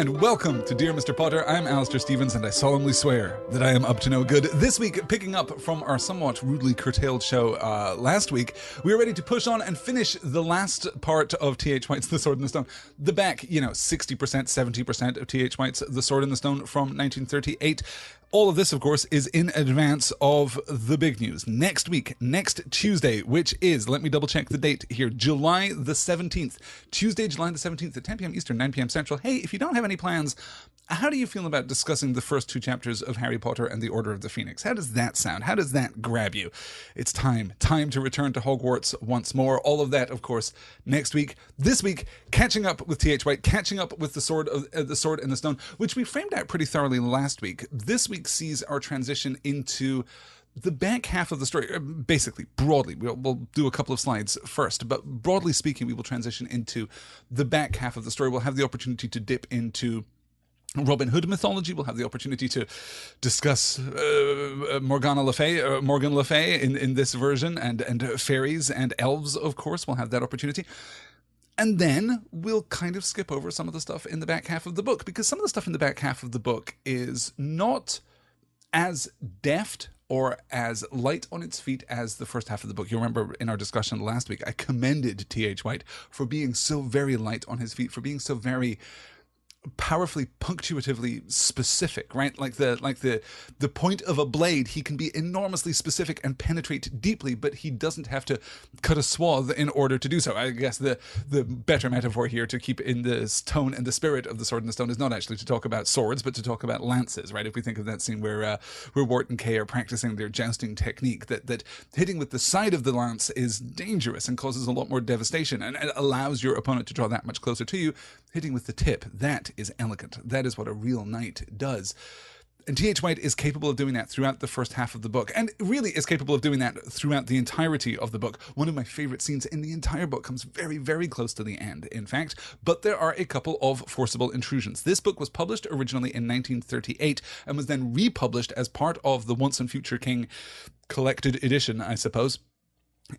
and welcome to Dear Mr. Potter. I'm Alistair Stevens, and I solemnly swear that I am up to no good. This week, picking up from our somewhat rudely curtailed show last week, we are ready to push on and finish the last part of T.H. White's The Sword in the Stone. The back, 60%, 70% of T.H. White's The Sword in the Stone from 1938. All of this, of course, is in advance of the big news. Next week, next Tuesday, which is, let me double check the date here, July the 17th. Tuesday, July the 17th at 10 p.m. Eastern, 9 p.m. Central. Hey, if you don't have any plans, how do you feel about discussing the first two chapters of Harry Potter and the Order of the Phoenix? How does that sound? How does that grab you? It's time to return to Hogwarts once more. All of that, of course, next week. This week, catching up with T.H. White, catching up with the Sword and the Stone, which we framed out pretty thoroughly last week. This week sees our transition into the back half of the story. Basically, broadly, we'll do a couple of slides first, but broadly speaking, we will transition into the back half of the story. We'll have the opportunity to dip into Robin Hood mythology. We'll have the opportunity to discuss Morgan Le Fay in this version, and fairies and elves, of course. We'll have that opportunity. And then we'll kind of skip over some of the stuff in the back half of the book, because some of the stuff in the back half of the book is not as deft or as light on its feet as the first half of the book. You'll remember in our discussion last week, I commended T.H. White for being so very light on his feet, for being so very powerfully punctuatively specific, right? Like the point of a blade, he can be enormously specific and penetrate deeply, but he doesn't have to cut a swath in order to do so. I guess the better metaphor here to keep in this tone and the spirit of The Sword and the Stone is not actually to talk about swords, but to talk about lances, right? If we think of that scene where Wart and Kay are practicing their jousting technique, that hitting with the side of the lance is dangerous and causes a lot more devastation, and it allows your opponent to draw that much closer to you. Hitting with the tip, that is elegant. That is what a real knight does. And T.H. White is capable of doing that throughout the first half of the book, and really is capable of doing that throughout the entirety of the book. One of my favorite scenes in the entire book comes very, very close to the end, in fact, but there are a couple of forcible intrusions. This book was published originally in 1938 and was then republished as part of the Once and Future King collected edition, I suppose,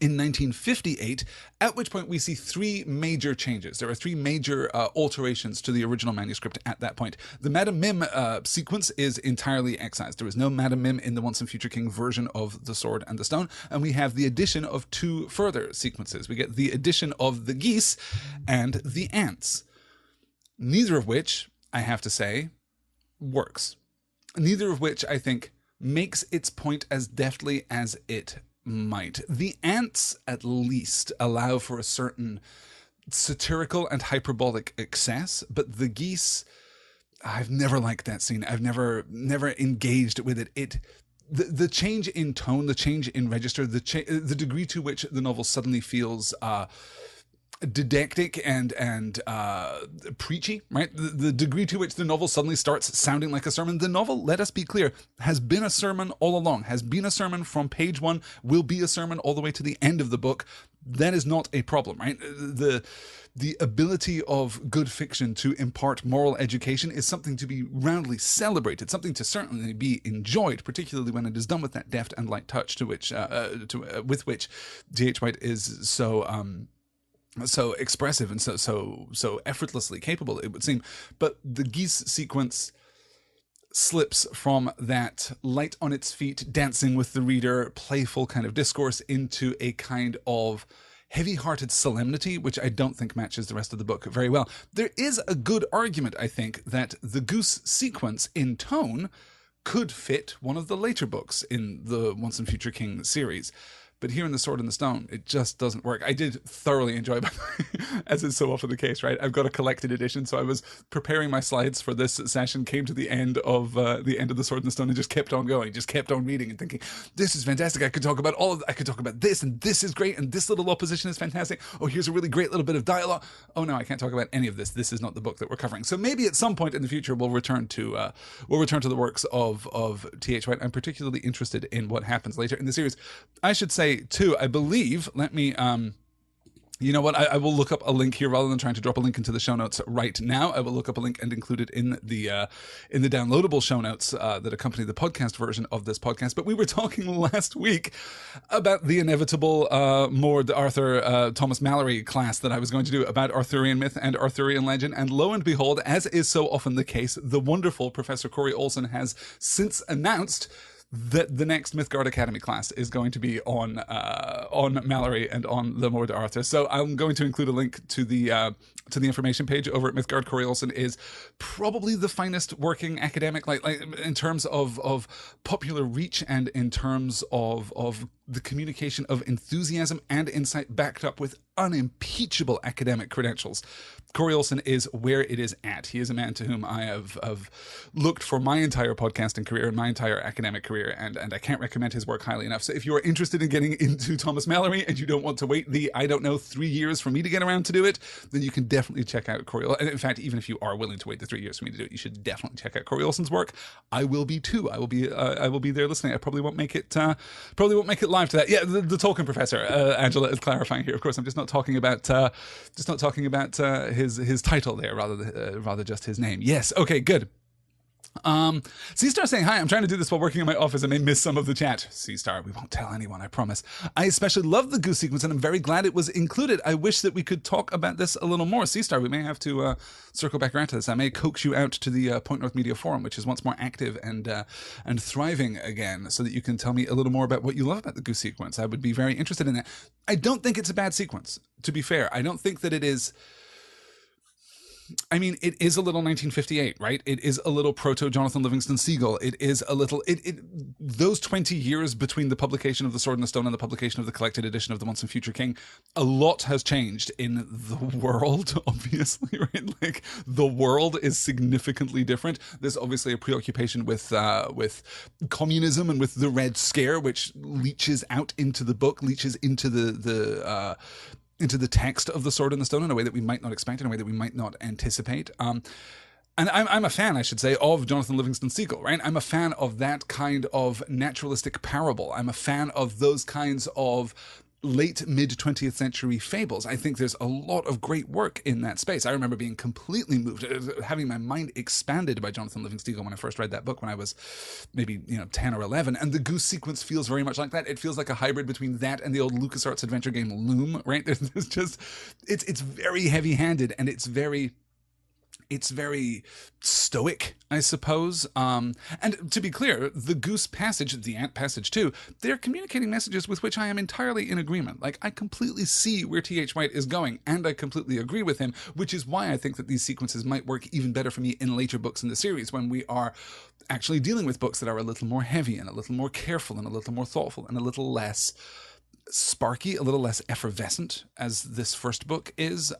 in 1958, at which point we see three major changes. There are three major alterations to the original manuscript at that point. The Madame Mim sequence is entirely excised. There is no Madame Mim in the Once and Future King version of The Sword and the Stone, and we have the addition of two further sequences. We get the addition of the geese and the ants, neither of which, I have to say, works. Neither of which, I think, makes its point as deftly as it might. The ants, at least, allow for a certain satirical and hyperbolic excess, but the geese, I've never liked that scene. I've never engaged with it. The change in tone, the change in register, the degree to which the novel suddenly feels didactic and preachy, right? The degree to which the novel suddenly starts sounding like a sermon. The novel, let us be clear, has been a sermon all along, has been a sermon from page one, will be a sermon all the way to the end of the book. That is not a problem, right? The ability of good fiction to impart moral education is something to be roundly celebrated, something to certainly be enjoyed, particularly when it is done with that deft and light touch with which D.H. White is so expressive and so effortlessly capable, it would seem. But the geese sequence slips from that light on its feet, dancing with the reader, playful kind of discourse into a kind of heavy-hearted solemnity, which I don't think matches the rest of the book very well. There is a good argument, I think, that the goose sequence in tone could fit one of the later books in the Once and Future King series. But here in The Sword and the Stone, it just doesn't work. I did thoroughly enjoy, as is so often the case, right? I've got a collected edition, so I was preparing my slides for this session, came to the end of The Sword and the Stone, and just kept on going, just kept on reading and thinking, this is fantastic. I could talk about I could talk about this, and this is great, and this little opposition is fantastic. Oh, here's a really great little bit of dialogue. Oh no, I can't talk about any of this. This is not the book that we're covering. So maybe at some point in the future we'll return to the works of T.H. White. I'm particularly interested in what happens later in the series. I should say too, I believe, let me You know what? I will look up a link here rather than trying to drop a link into the show notes right now. I will look up a link and include it in the downloadable show notes that accompany the podcast version of this podcast. But we were talking last week about the inevitable Mord Arthur Thomas Mallory class that I was going to do about Arthurian myth and Arthurian legend. And lo and behold, as is so often the case, the wonderful Professor Corey Olsen has since announced that the next Mythgard Academy class is going to be on Mallory and on the Mord Arthur. So I'm going to include a link to the information page over at Mythgard. Corey Olsen is probably the finest working academic, like in terms of popular reach and in terms of the communication of enthusiasm and insight backed up with unimpeachable academic credentials. Corey Olsen is where it is at. He is a man to whom I have looked for my entire podcasting career and my entire academic career, and I can't recommend his work highly enough. So if you are interested in getting into Thomas Mallory and you don't want to wait 3 years for me to get around to do it, then you can definitely check out Corey Olsen. And in fact, even if you are willing to wait the 3 years for me to do it, you should definitely check out Corey Olsen's work. I will be too. I will be there listening. I probably won't make it live to that. Yeah, the Tolkien professor, Angela is clarifying here. Of course, I'm just not talking about his title there, rather just his name. Yes. Okay. Good. C-Star saying, hi, I'm trying to do this while working in my office. I may miss some of the chat. C-Star, we won't tell anyone, I promise. I especially love the goose sequence and I'm very glad it was included. I wish that we could talk about this a little more. C-Star, we may have to circle back around to this. I may coax you out to the Point North Media Forum, which is once more active and thriving again, so that you can tell me a little more about what you love about the goose sequence. I would be very interested in that. I don't think it's a bad sequence, to be fair. I don't think that it is... I mean, it is a little 1958, right? It is a little proto Jonathan Livingston Seagull. It is a little, those 20 years between the publication of The Sword and the Stone and the publication of the collected edition of The Once and Future King, a lot has changed in the world, obviously, right? Like, the world is significantly different. There's obviously a preoccupation with communism and with the Red Scare, which leaches out into the book, leaches into into the text of The Sword and the Stone in a way that we might not expect, in a way that we might not anticipate. And I'm a fan, I should say, of Jonathan Livingston Seagull, right? I'm a fan of that kind of naturalistic parable. I'm a fan of those kinds of late mid-20th century fables. I think there's a lot of great work in that space. I remember being completely moved, having my mind expanded by Jonathan Livingston Seagull when I first read that book when I was maybe 10 or 11. And the goose sequence feels very much like that. It feels like a hybrid between that and the old LucasArts adventure game Loom, right? There's just, it's very heavy-handed and it's very stoic, I suppose. And to be clear, the goose passage, the ant passage too, they're communicating messages with which I am entirely in agreement. Like, I completely see where T.H. White is going, and I completely agree with him, which is why I think that these sequences might work even better for me in later books in the series, when we are actually dealing with books that are a little more heavy and a little more careful and a little more thoughtful and a little less sparky, a little less effervescent as this first book is,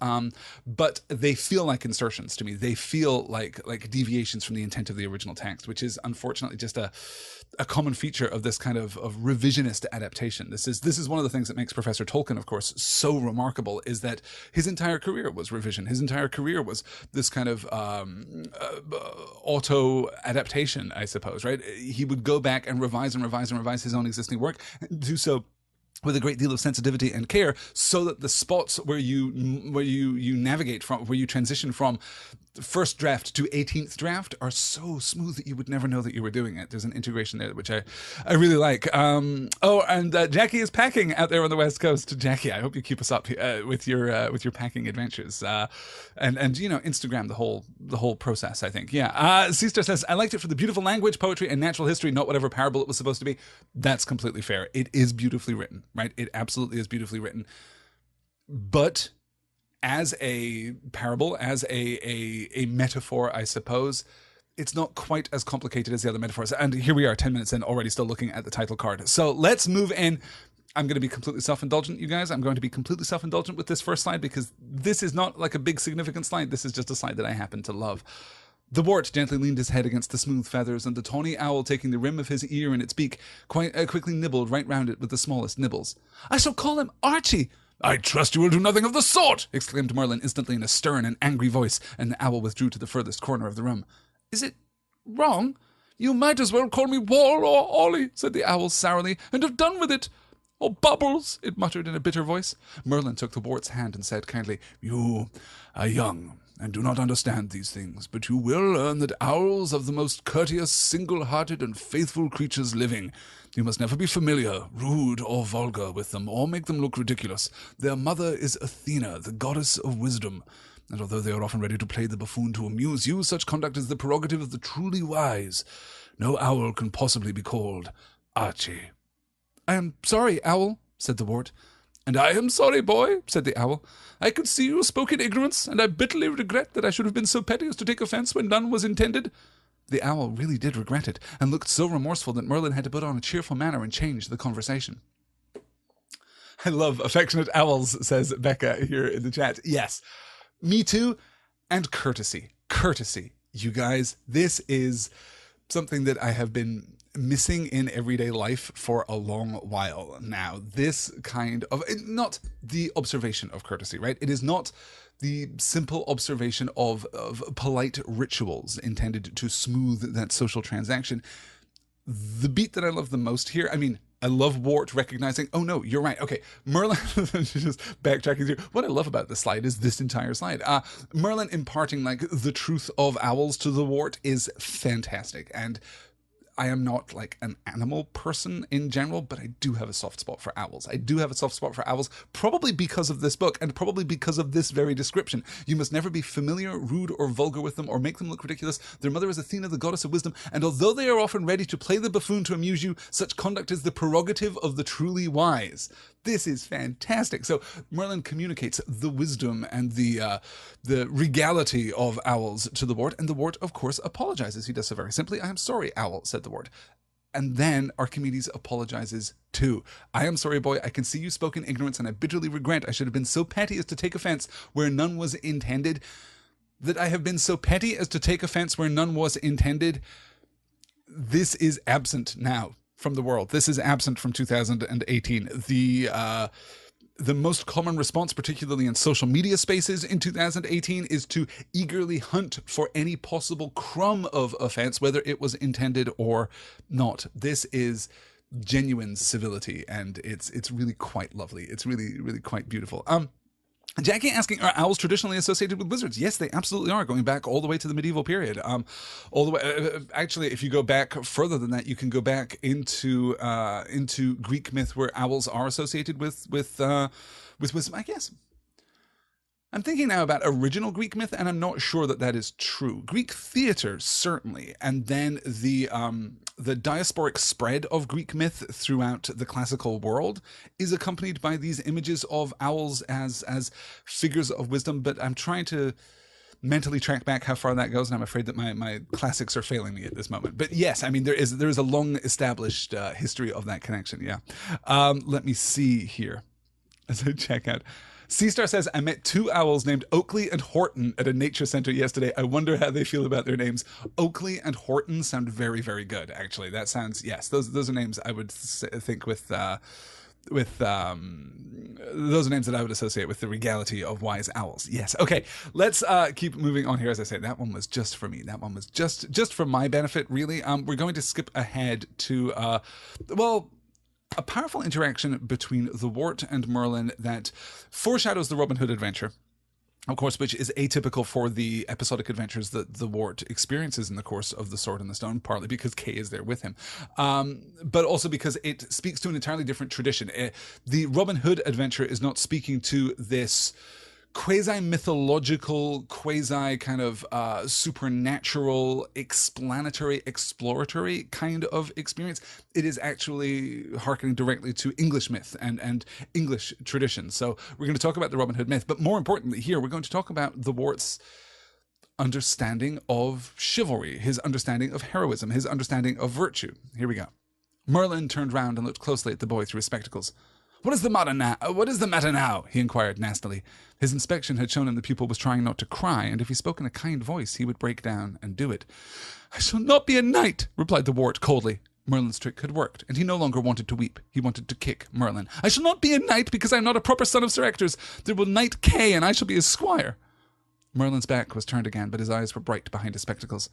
but they feel like insertions to me. They feel like deviations from the intent of the original text, which is unfortunately just a common feature of this kind of revisionist adaptation. This is one of the things that makes Professor Tolkien, of course, so remarkable, is that his entire career was revision. His entire career was this kind of auto adaptation, I suppose, right? He would go back and revise his own existing work, and do so with a great deal of sensitivity and care, so that the spots where you navigate from, where you transition from first draft to 18th draft, are so smooth that you would never know that you were doing it. There's an integration there which I really like. Jackie is packing out there on the West Coast. Jackie, I hope you keep us up with your packing adventures, and Instagram the whole process, I think. Yeah. Sister says, I liked it for the beautiful language, poetry, and natural history, not whatever parable it was supposed to be. That's completely fair. It is beautifully written, right? It absolutely is beautifully written. But as a parable, as a metaphor, I suppose, it's not quite as complicated as the other metaphors. And here we are, 10 minutes in, already still looking at the title card. So let's move in. I'm going to be completely self-indulgent, you guys. I'm going to be completely self-indulgent with this first slide, because this is not like a big significant slide. This is just a slide that I happen to love. The wart gently leaned his head against the smooth feathers, and the tawny owl, taking the rim of his ear in its beak, quite quickly nibbled right round it with the smallest nibbles. I shall call him Archie. I trust you will do nothing of the sort, exclaimed Merlin instantly in a stern and angry voice, and the owl withdrew to the furthest corner of the room. Is it wrong? You might as well call me Wal or Ollie, said the owl sourly, and have done with it. "Oh, Bubbles," it muttered in a bitter voice. Merlin took the wart's hand and said kindly, "You are young and do not understand these things, but you will learn that owls are the most courteous, single-hearted, and faithful creatures living. You must never be familiar, rude, or vulgar with them, or make them look ridiculous. Their mother is Athena, the goddess of wisdom. And although they are often ready to play the buffoon to amuse you, such conduct is the prerogative of the truly wise. No owl can possibly be called Archie." "I am sorry, Owl," said the wart. "And I am sorry, boy," said the owl. "I could see you spoke in ignorance, and I bitterly regret that I should have been so petty as to take offence when none was intended." The owl really did regret it, and looked so remorseful that Merlin had to put on a cheerful manner and change the conversation. "I love affectionate owls," says Becca here in the chat. Yes, me too. And courtesy. Courtesy, you guys. This is something that I have been missing in everyday life for a long while now. This kind of, not the observation of courtesy, right? It is not the simple observation of polite rituals intended to smooth that social transaction. The beat that I love the most here, I mean, I love Wart recognizing, oh no, you're right. Okay, Merlin, just backtracking through. What I love about this slide is this entire slide. Merlin imparting like the truth of owls to the Wart is fantastic. And I am not like an animal person in general, but I do have a soft spot for owls. I do have a soft spot for owls, probably because of this book and probably because of this very description. You must never be familiar, rude, or vulgar with them or make them look ridiculous. Their mother is Athena, the goddess of wisdom, and although they are often ready to play the buffoon to amuse you, such conduct is the prerogative of the truly wise. This is fantastic. So Merlin communicates the wisdom and the regality of owls to the wart, and the wart, of course, apologizes. He does so very simply. "I am sorry, owl," said the wart. And then Archimedes apologizes too. "I am sorry, boy. I can see you spoke in ignorance, and I bitterly regret I should have been so petty as to take offense where none was intended." That I have been so petty as to take offense where none was intended, this is absent now from the world. This is absent from 2018. The most common response, particularly in social media spaces in 2018, is to eagerly hunt for any possible crumb of offense, whether it was intended or not. This is genuine civility, and it's really quite lovely. It's really, really quite beautiful. Jackie asking, are owls traditionally associated with wizards? Yes, they absolutely are, going back all the way to the medieval period. All the way. Actually, if you go back further than that, you can go back into Greek myth, where owls are associated with wisdom, I guess. I'm thinking now about original Greek myth, and I'm not sure that that is true. Greek theater, certainly, and then the diasporic spread of Greek myth throughout the classical world is accompanied by these images of owls as figures of wisdom, but I'm trying to mentally track back how far that goes, and I'm afraid that my classics are failing me at this moment. But yes, I mean, there is a long established history of that connection, yeah. Let me see here as I check out. C-Star says, I met two owls named Oakley and Horton at a nature center yesterday. I wonder how they feel about their names. Oakley and Horton sound very, very good, actually. That sounds, yes, those are names I would think with those are names that I would associate with the regality of wise owls. Yes. Okay. Let's keep moving on here. As I say, that one was just for me. That one was just for my benefit, really. We're going to skip ahead to, a powerful interaction between the Wart and Merlin that foreshadows the Robin Hood adventure, of course, which is atypical for the episodic adventures that the Wart experiences in the course of The Sword and the Stone, partly because Kay is there with him, but also because it speaks to an entirely different tradition. The Robin Hood adventure is not speaking to this quasi-mythological, quasi kind of supernatural, explanatory, exploratory kind of experience. It is actually hearkening directly to English myth and English tradition. So we're going to talk about the Robin Hood myth, but more importantly here, we're going to talk about the Wart's understanding of chivalry, his understanding of heroism, his understanding of virtue. Here we go. Merlin turned round and looked closely at the boy through his spectacles. What is the matter now? He inquired nastily. His inspection had shown him the pupil was trying not to cry, and if he spoke in a kind voice, he would break down and do it. I shall not be a knight, replied the Wart coldly. Merlin's trick had worked, and he no longer wanted to weep. He wanted to kick Merlin. I shall not be a knight because I am not a proper son of Sir Ector's. There will knight Kay, and I shall be his squire. Merlin's back was turned again, but his eyes were bright behind his spectacles.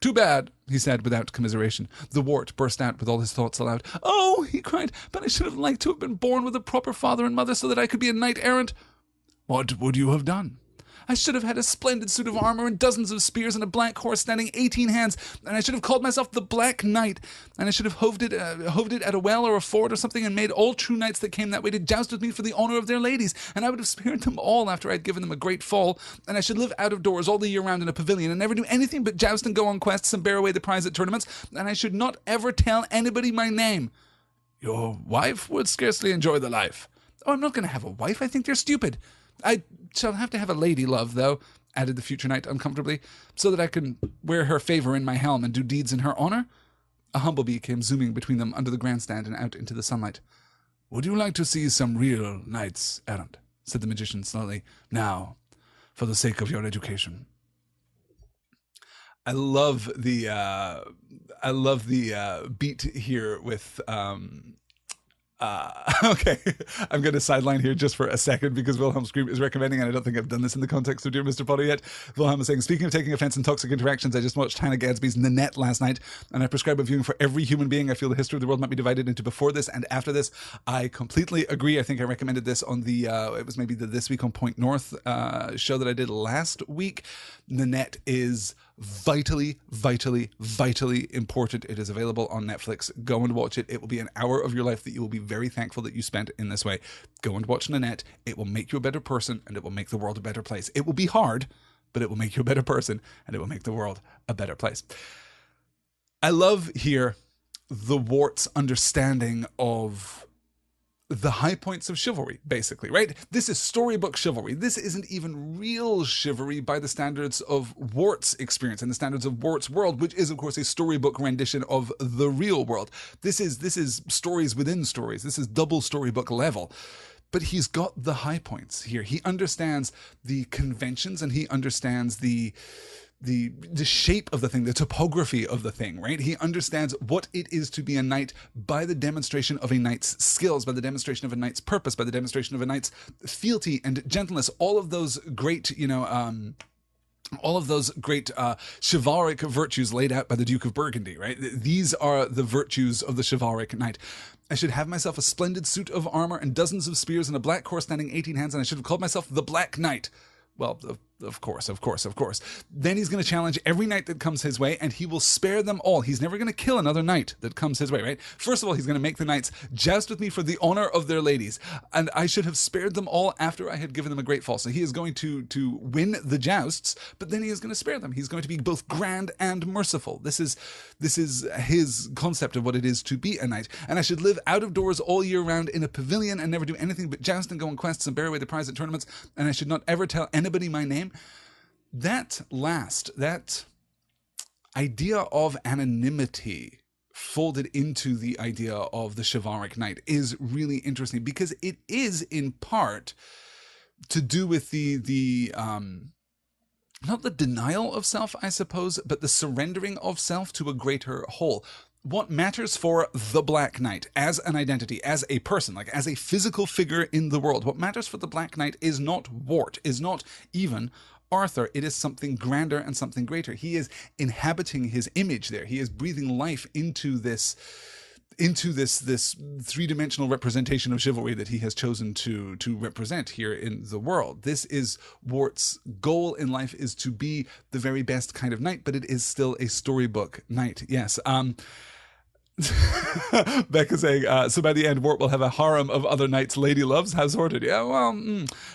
Too bad, he said without commiseration. The wart burst out with all his thoughts aloud. Oh, he cried, but I should have liked to have been born with a proper father and mother so that I could be a knight-errant. What would you have done? I should have had a splendid suit of armor and dozens of spears and a black horse standing 18 hands, and I should have called myself the Black Knight, and I should have hoved it at a well or a ford or something and made all true knights that came that way to joust with me for the honour of their ladies, and I would have spared them all after I had given them a great fall, and I should live out of doors all the year round in a pavilion and never do anything but joust and go on quests and bear away the prize at tournaments, and I should not ever tell anybody my name. Your wife would scarcely enjoy the life. Oh, I'm not going to have a wife. I think they're stupid. I shall have to have a lady love, though, added the future knight uncomfortably, so that I can wear her favour in my helm and do deeds in her honour. A humblebee came zooming between them under the grandstand and out into the sunlight. Would you like to see some real knights errant? Said the magician slowly. Now, for the sake of your education. I love the beat here with okay, I'm going to sideline here just for a second because Wilhelm Scream is recommending, and I don't think I've done this in the context of Dear Mr. Potter yet. Wilhelm is saying, speaking of taking offense in toxic interactions, I just watched Hannah Gadsby's Nanette last night, and I prescribe a viewing for every human being. I feel the history of the world might be divided into before this and after this. I completely agree. I think I recommended this on the, it was maybe the This Week on Point North show that I did last week. Nanette is vitally important. It is available on Netflix. Go and watch it. It will be an hour of your life that you will be very thankful that you spent in this way. Go and watch Nanette. It will make you a better person, and it will make the world a better place. It will be hard, but it will make you a better person, and it will make the world a better place. I love here the wart's understanding of the high points of chivalry, basically, right? This is storybook chivalry. This isn't even real chivalry by the standards of Wart's experience and the standards of Wart's world, which is, of course, a storybook rendition of the real world. This is stories within stories. This is double storybook level. But he's got the high points here. He understands the conventions and he understands the shape of the thing, the topography of the thing, right? He understands what it is to be a knight by the demonstration of a knight's skills, by the demonstration of a knight's purpose, by the demonstration of a knight's fealty and gentleness, all of those great, chivalric virtues laid out by the Duke of Burgundy, right? These are the virtues of the chivalric knight. I should have myself a splendid suit of armor and dozens of spears and a black horse standing 18 hands, and I should have called myself the Black Knight. Well, of course. Then he's going to challenge every knight that comes his way, and he will spare them all. He's never going to kill another knight that comes his way, right? First of all, he's going to make the knights joust with me for the honor of their ladies, and I should have spared them all after I had given them a great fall. So he is going to win the jousts, but then he is going to spare them. He's going to be both grand and merciful. This is his concept of what it is to be a knight. And I should live out of doors all year round in a pavilion and never do anything but joust and go on quests and bear away the prize at tournaments, and I should not ever tell anybody my name. That idea of anonymity folded into the idea of the chivalric knight is really interesting because it is in part to do with the not the denial of self, I suppose, but the surrendering of self to a greater whole. What matters for the Black Knight as an identity, as a person, like as a physical figure in the world, what matters for the Black Knight is not Wart, is not even Arthur. It is something grander and something greater. He is inhabiting his image there. He is breathing life into this three-dimensional representation of chivalry that he has chosen to represent here in the world. This is Wart's goal in life, is to be the very best kind of knight, but it is still a storybook knight. Yes. Becca saying, so by the end, Wart will have a harem of other knights lady loves. How sorted? Yeah, well,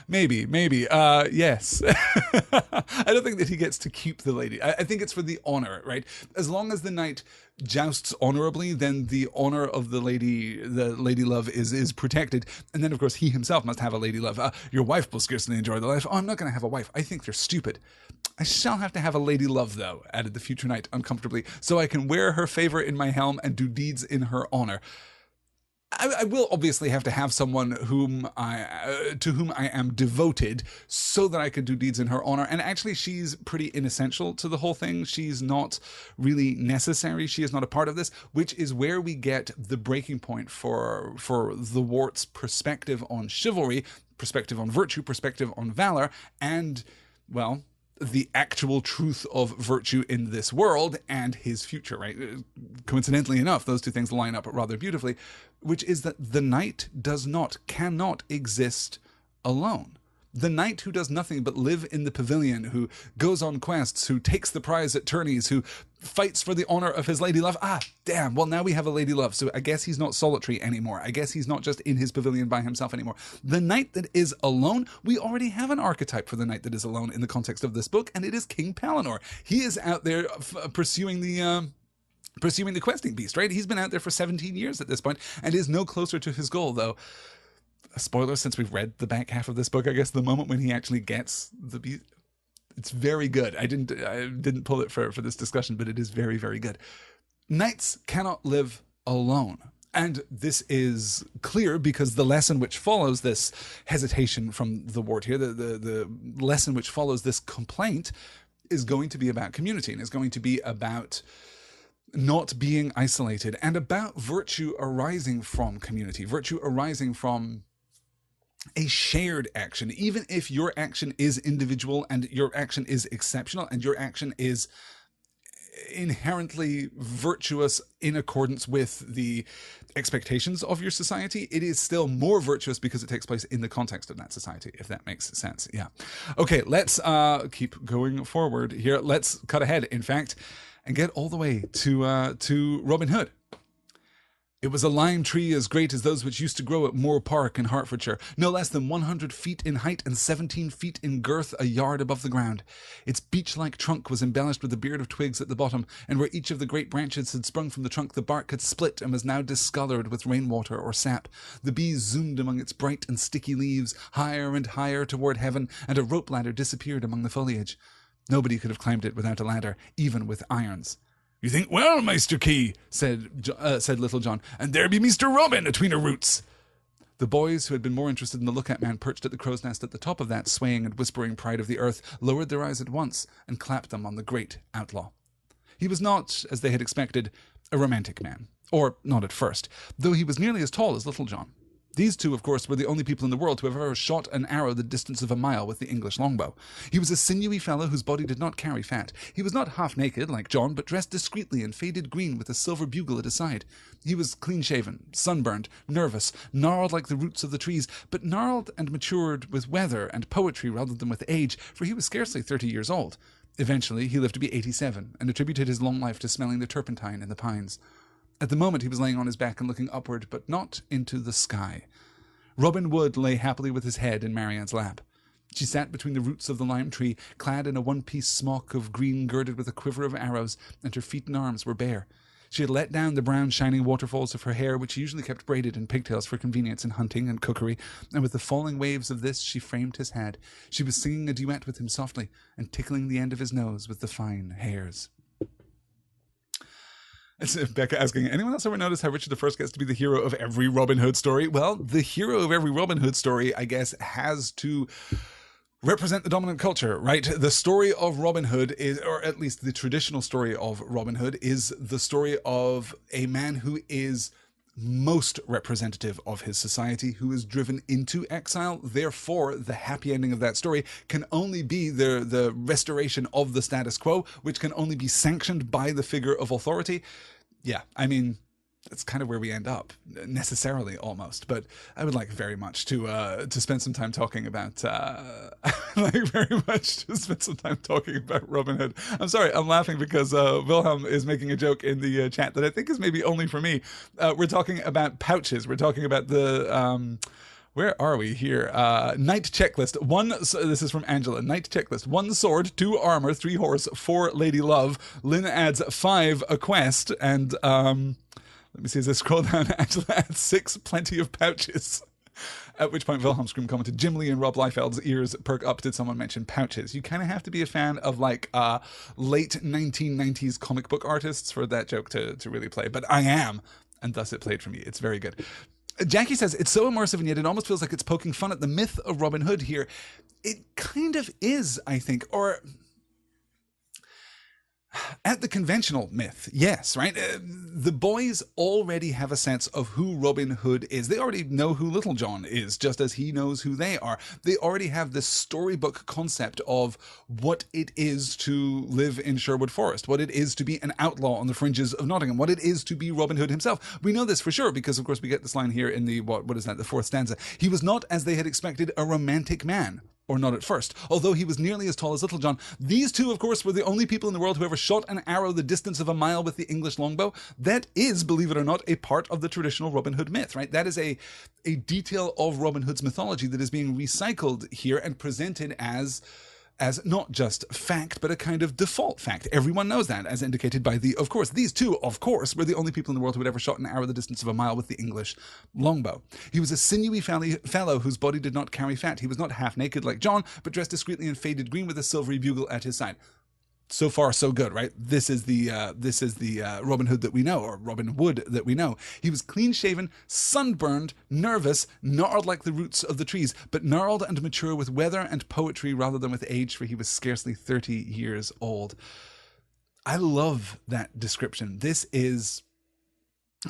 maybe. Yes. I don't think that he gets to keep the lady. I think it's for the honor, right? As long as the knight jousts honorably, then the honor of the lady love is protected. And then, of course, he himself must have a lady love. Your wife will scarcely enjoy the life. Oh, I'm not going to have a wife. I think they're stupid. I shall have to have a lady love, though, added the future knight uncomfortably, so I can wear her favor in my helm and do deeds in her honor. I will obviously have to have someone to whom I am devoted so that I could do deeds in her honor. And actually, she's pretty inessential to the whole thing. She's not really necessary. She is not a part of this, which is where we get the breaking point for the Wart's perspective on chivalry, perspective on virtue, perspective on valor, and, well, the actual truth of virtue in this world and his future, right? Coincidentally enough, those two things line up rather beautifully, which is that the knight cannot exist alone. The knight who does nothing but live in the pavilion, who goes on quests, who takes the prize at tourneys, who fights for the honor of his lady love. Ah, damn. Well, now we have a lady love, so I guess he's not solitary anymore. I guess he's not just in his pavilion by himself anymore. The knight that is alone, we already have an archetype for the knight that is alone in the context of this book, and it is King Pellinor. He is out there pursuing the questing beast, right? He's been out there for 17 years at this point and is no closer to his goal, though. A spoiler, since we've read the back half of this book, I guess the moment when he actually gets the beast, it's very good. I didn't pull it for this discussion, but it is very, very good. Knights cannot live alone. And this is clear because the lesson which follows this hesitation from the ward here, the lesson which follows this complaint, is going to be about community and is going to be about not being isolated and about virtue arising from community, virtue arising from a shared action. Even if your action is individual and your action is exceptional and your action is inherently virtuous in accordance with the expectations of your society, it is still more virtuous because it takes place in the context of that society, if that makes sense. Yeah. Okay, let's keep going forward here. Let's cut ahead, in fact, and get all the way to Robin Hood. It was a lime tree as great as those which used to grow at Moor Park in Hertfordshire, no less than 100 feet in height and 17 feet in girth, a yard above the ground. Its beech-like trunk was embellished with a beard of twigs at the bottom, and where each of the great branches had sprung from the trunk, the bark had split and was now discoloured with rainwater or sap. The bees zoomed among its bright and sticky leaves, higher and higher toward heaven, and a rope ladder disappeared among the foliage. Nobody could have climbed it without a ladder, even with irons. "You think well, Maister Key," said Little John, "and there be Meester Robin atween her roots." The boys, who had been more interested in the look-out man perched at the crow's nest at the top of that swaying and whispering pride of the earth, lowered their eyes at once and clapped them on the great outlaw. He was not, as they had expected, a romantic man, or not at first, though he was nearly as tall as Little John. These two, of course, were the only people in the world to have ever shot an arrow the distance of a mile with the English longbow. He was a sinewy fellow whose body did not carry fat. He was not half naked, like John, but dressed discreetly in faded green with a silver bugle at his side. He was clean-shaven, sunburned, nervous, gnarled like the roots of the trees, but gnarled and matured with weather and poetry rather than with age, for he was scarcely 30 years old. Eventually, he lived to be 87, and attributed his long life to smelling the turpentine in the pines. At the moment he was laying on his back and looking upward, but not into the sky. Robin Wood lay happily with his head in Marianne's lap. She sat between the roots of the lime tree, clad in a one-piece smock of green girded with a quiver of arrows, and her feet and arms were bare. She had let down the brown shining waterfalls of her hair, which she usually kept braided in pigtails for convenience in hunting and cookery, and with the falling waves of this she framed his head. She was singing a duet with him softly, and tickling the end of his nose with the fine hairs. It's Becca asking, anyone else ever notice how Richard I gets to be the hero of every Robin Hood story? Well, the hero of every Robin Hood story, I guess, has to represent the dominant culture, right? The story of Robin Hood is, or at least the traditional story of Robin Hood, is the story of a man who is most representative of his society, who is driven into exile. Therefore, the happy ending of that story can only be the restoration of the status quo, which can only be sanctioned by the figure of authority. Yeah, I mean, that's kind of where we end up, necessarily, almost. But I would like very much to spend some time talking about Robin Hood. I'm sorry, I'm laughing because Wilhelm is making a joke in the chat that I think is maybe only for me. We're talking about pouches. We're talking about the where are we here? Knight checklist. This is from Angela. Knight checklist. 1 sword, 2 armor, 3 horse, 4 lady love. Lynn adds 5 a quest, and let me see as I scroll down. Angela adds 6 plenty of pouches. At which point Wilhelm Scream commented, Jim Lee and Rob Liefeld's ears perk up. Did someone mention pouches? You kind of have to be a fan of like late 1990s comic book artists for that joke to really play. But I am, and thus it played for me. It's very good. Jackie says, it's so immersive and yet it almost feels like it's poking fun at the myth of Robin Hood here. It kind of is, I think. Or At the conventional myth, yes, right? The boys already have a sense of who Robin Hood is. They already know who Little John is, just as he knows who they are. They already have this storybook concept of what it is to live in Sherwood Forest, what it is to be an outlaw on the fringes of Nottingham, what it is to be Robin Hood himself. We know this for sure because, of course, we get this line here in the, what is that, the fourth stanza. He was not, as they had expected, a romantic man. Or not at first. Although he was nearly as tall as Little John, these two, of course, were the only people in the world who ever shot an arrow the distance of a mile with the English longbow. That is, believe it or not, a part of the traditional Robin Hood myth, right? That is a detail of Robin Hood's mythology that is being recycled here and presented as not just fact, but a kind of default fact. Everyone knows that, as indicated by of course, these two, of course, were the only people in the world who had ever shot an arrow the distance of a mile with the English longbow. He was a sinewy fellow whose body did not carry fat. He was not half naked like John, but dressed discreetly in faded green with a silvery bugle at his side. So far, so good, right? This is the Robin Hood that we know, or Robin Wood that we know. He was clean-shaven, sunburned, nervous, gnarled like the roots of the trees, but gnarled and mature with weather and poetry rather than with age, for he was scarcely 30 years old. I love that description. This is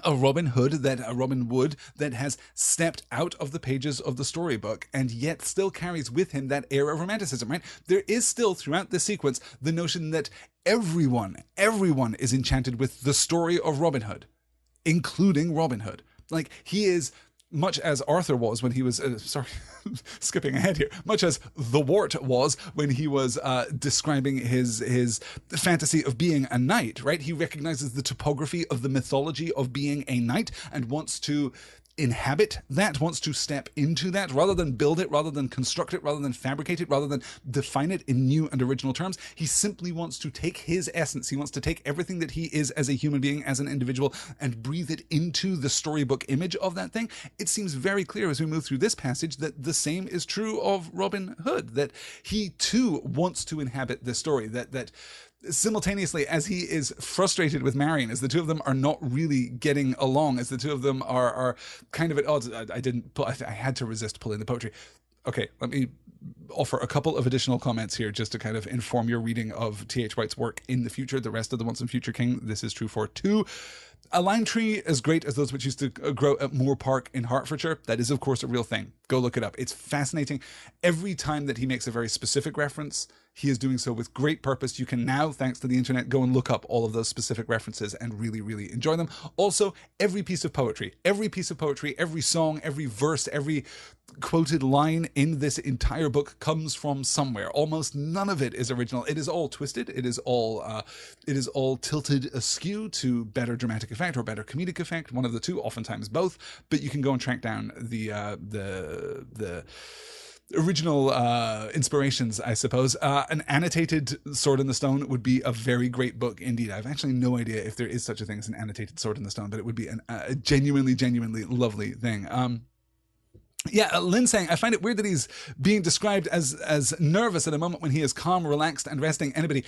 a Robin Wood that has stepped out of the pages of the storybook and yet still carries with him that air of romanticism, right? There is still, throughout this sequence, the notion that everyone is enchanted with the story of Robin Hood, including Robin Hood. Like, he is, much as Arthur was when he was, skipping ahead here, much as the Wart was when he was describing his fantasy of being a knight, right? He recognizes the topography of the mythology of being a knight and wants to inhabit that, wants to step into that, rather than build it, rather than construct it, rather than fabricate it, rather than define it in new and original terms. He simply wants to take his essence. He wants to take everything that he is as a human being, as an individual, and breathe it into the storybook image of that thing. It seems very clear as we move through this passage that the same is true of Robin Hood, that he too wants to inhabit this story, that simultaneously, as he is frustrated with Marion, as the two of them are not really getting along, as the two of them are kind of at odds. I had to resist pulling the poetry. Okay, let me offer a couple of additional comments here just to kind of inform your reading of T.H. White's work in the future. The rest of the Once and Future King, this is true for too. A lime tree as great as those which used to grow at Moor Park in Hertfordshire, that is, of course, a real thing. Go look it up. It's fascinating. Every time that he makes a very specific reference, he is doing so with great purpose. You can now, thanks to the internet, go and look up all of those specific references and really, really enjoy them. Also, every piece of poetry, every song, every verse, every quoted line in this entire book comes from somewhere. Almost none of it is original. It is all twisted. It is all tilted askew to better dramatic effect or better comedic effect. One of the two, oftentimes both. But you can go and track down the original inspirations, I suppose. An annotated Sword in the Stone would be a very great book indeed. I have actually no idea if there is such a thing as an annotated Sword in the Stone, but it would be a genuinely lovely thing. Lynn saying, I find it weird that he's being described as nervous at a moment when he is calm, relaxed, and resting. Anybody?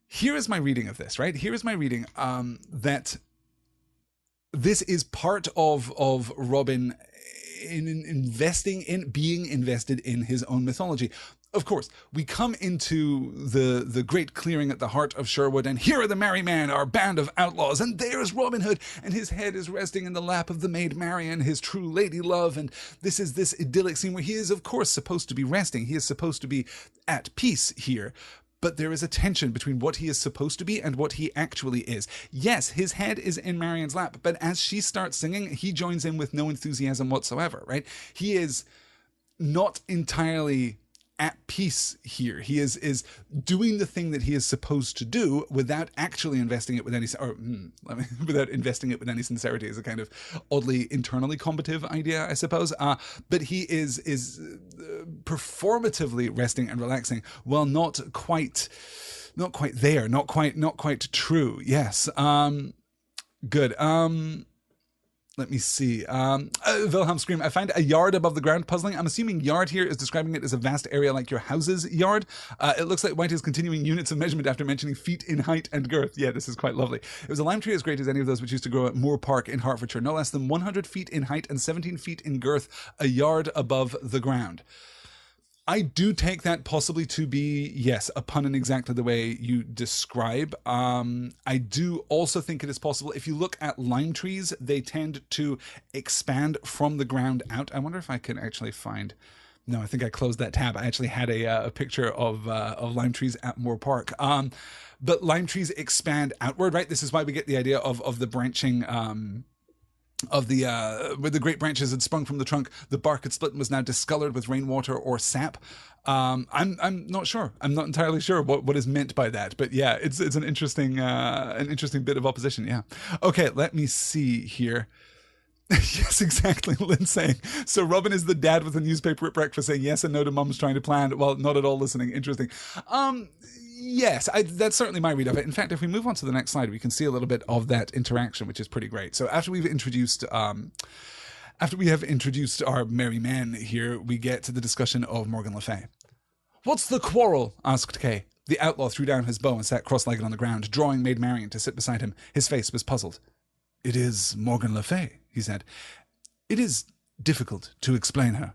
Here is my reading of this, right? Here is my reading that this is part of Robin being invested in his own mythology. Of course, we come into the great clearing at the heart of Sherwood, and here are the merry men, our band of outlaws, and there's Robin Hood, and his head is resting in the lap of the maid Marian, his true lady love, and this is this idyllic scene where he is, of course, supposed to be resting. He is supposed to be at peace here. But there is a tension between what he is supposed to be and what he actually is. Yes, his head is in Marian's lap, but as she starts singing, he joins in with no enthusiasm whatsoever, right? He is not entirely at peace here. He is doing the thing that he is supposed to do without actually investing it with any, without investing it with any sincerity is a kind of oddly internally combative idea, I suppose. But he is performatively resting and relaxing while not quite there, not quite true. Yes. Good. Let me see. Wilhelm Scream. I find a yard above the ground puzzling. I'm assuming yard here is describing it as a vast area like your house's yard. It looks like White is continuing units of measurement after mentioning feet in height and girth. Yeah, this is quite lovely. It was a lime tree as great as any of those which used to grow at Moor Park in Hertfordshire. No less than 100 feet in height and 17 feet in girth, a yard above the ground. I do take that possibly to be, yes, a pun in exactly the way you describe. I do also think it is possible. If you look at lime trees, they tend to expand from the ground out. I wonder if I can actually find... No, I think I closed that tab. I actually had a picture of lime trees at Moore Park. But lime trees expand outward, right? This is why we get the idea of the branching... of the where the great branches had sprung from the trunk, the bark had split and was now discolored with rainwater or sap. I'm not sure. I'm not entirely sure what is meant by that, but yeah, it's an interesting bit of opposition. Yeah. Okay, let me see here. Yes, exactly. Lynn's saying, so Robin is the dad with the newspaper at breakfast saying yes and no to mum's trying to plan while not at all listening. Interesting. Yes, that's certainly my read of it. In fact, if we move on to the next slide, we can see a little bit of that interaction, which is pretty great. So after we have introduced our merry men here, we get to the discussion of Morgan Le Fay. What's the quarrel? Asked Kay. The outlaw threw down his bow and sat cross-legged on the ground, drawing Maid Marian to sit beside him. His face was puzzled. It is Morgan Le Fay, he said. It is difficult to explain her.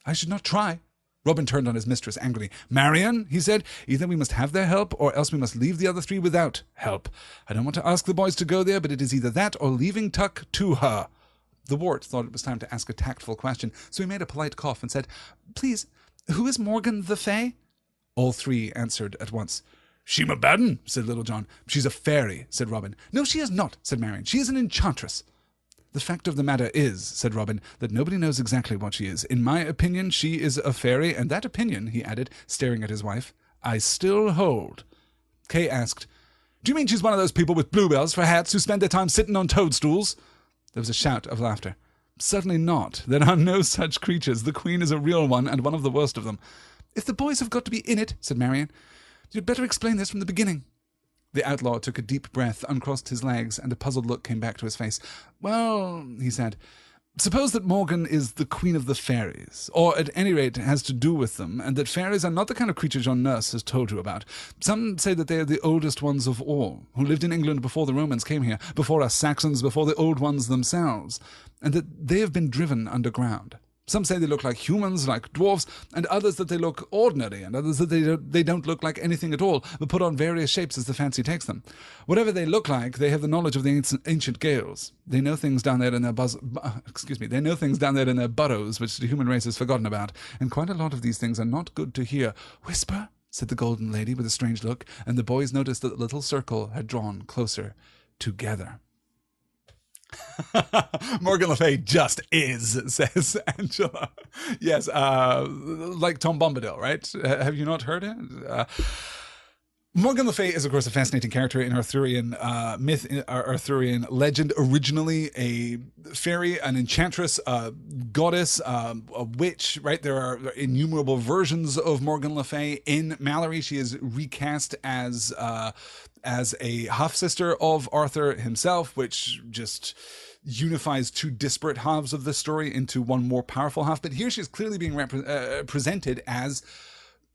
I should not try. Robin turned on his mistress angrily. Marian, he said, either we must have their help or else we must leave the other three without help. I don't want to ask the boys to go there, but it is either that or leaving Tuck to her. The wart thought it was time to ask a tactful question, so he made a polite cough and said, Please, who is Morgan the Fay? All three answered at once. She M'Baden, said Little John. She's a fairy, said Robin. No, she is not, said Marian. She is an enchantress. The fact of the matter is, said Robin, that nobody knows exactly what she is. In my opinion, she is a fairy, and that opinion, he added, staring at his wife, I still hold. Kay asked, Do you mean she's one of those people with bluebells for hats who spend their time sitting on toadstools? There was a shout of laughter. Certainly not. There are no such creatures. The Queen is a real one, and one of the worst of them. If the boys have got to be in it, said Marian, you'd better explain this from the beginning. The outlaw took a deep breath, uncrossed his legs, and a puzzled look came back to his face. Well, he said, suppose that Morgan is the queen of the fairies, or at any rate has to do with them, and that fairies are not the kind of creatures your nurse has told you about. Some say that they are the oldest ones of all, who lived in England before the Romans came here, before us Saxons, before the old ones themselves, and that they have been driven underground. Some say they look like humans, like dwarves, and others that they look ordinary, and others that they don't look like anything at all, but put on various shapes as the fancy takes them. Whatever they look like, they have the knowledge of the ancient Gaels. They know things down there in their They know things down there in their burrows, which the human race has forgotten about, and quite a lot of these things are not good to hear. Whisper, said the golden lady with a strange look, and the boys noticed that the little circle had drawn closer together. Morgan Le Fay just is, says Angela. Yes, like Tom Bombadil, right? Have you not heard it? Morgan Le Fay is, of course, a fascinating character in Arthurian myth, Arthurian legend. Originally a fairy, an enchantress, a goddess, a witch, right? There are innumerable versions of Morgan Le Fay. In Malory, she is recast as a half-sister of Arthur himself, which just unifies two disparate halves of the story into one more powerful half. But here she's clearly being presented as,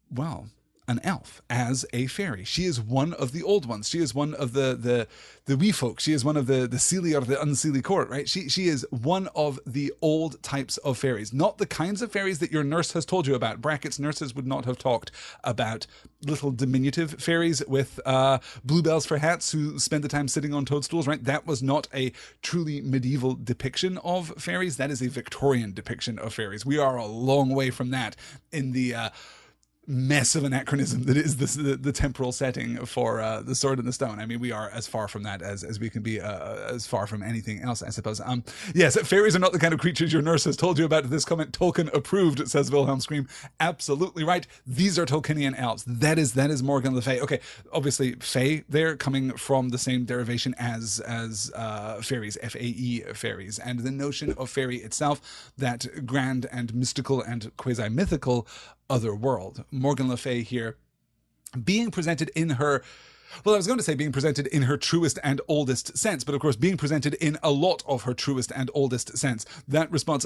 well, an elf, as a fairy. She is one of the old ones. She is one of the wee folk. She is one of the Seelie or the unseelie court, right? She is one of the old types of fairies, not the kinds of fairies that your nurse has told you about. Brackets, nurses would not have talked about little diminutive fairies with bluebells for hats who spend the time sitting on toadstools, right? That was not a truly medieval depiction of fairies. That is a Victorian depiction of fairies. We are a long way from that in the mess of anachronism that is the temporal setting for the Sword in the Stone. I mean, we are as far from that as we can be, as far from anything else, I suppose. Yes, fairies are not the kind of creatures your nurse has told you about. This comment, Tolkien approved, says Wilhelm Scream. Absolutely right. These are Tolkienian elves. That is Morgan Le Fay. Okay, obviously Fay, they're coming from the same derivation as fairies, F-A-E fairies, and the notion of fairy itself, that grand and mystical and quasi-mythical other world. Morgan Le Fay here being presented in her, well, I was going to say being presented in her truest and oldest sense, but of course being presented in a lot of her truest and oldest sense. That response,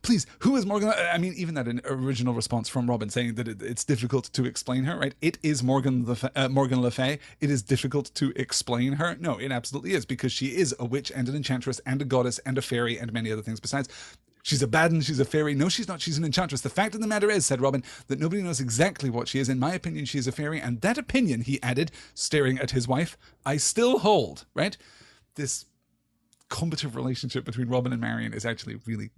please, who is Morgan? I mean, even that original response from Robin saying that it's difficult to explain her, right? It is Morgan Le Fay. It is difficult to explain her. No, it absolutely is, because she is a witch and an enchantress and a goddess and a fairy and many other things besides. She's a bad 'un, she's a fairy. No, she's not. She's an enchantress. The fact of the matter is, said Robin, that nobody knows exactly what she is. In my opinion, she is a fairy. And that opinion, he added, staring at his wife, I still hold, right? This combative relationship between Robin and Marion is actually really...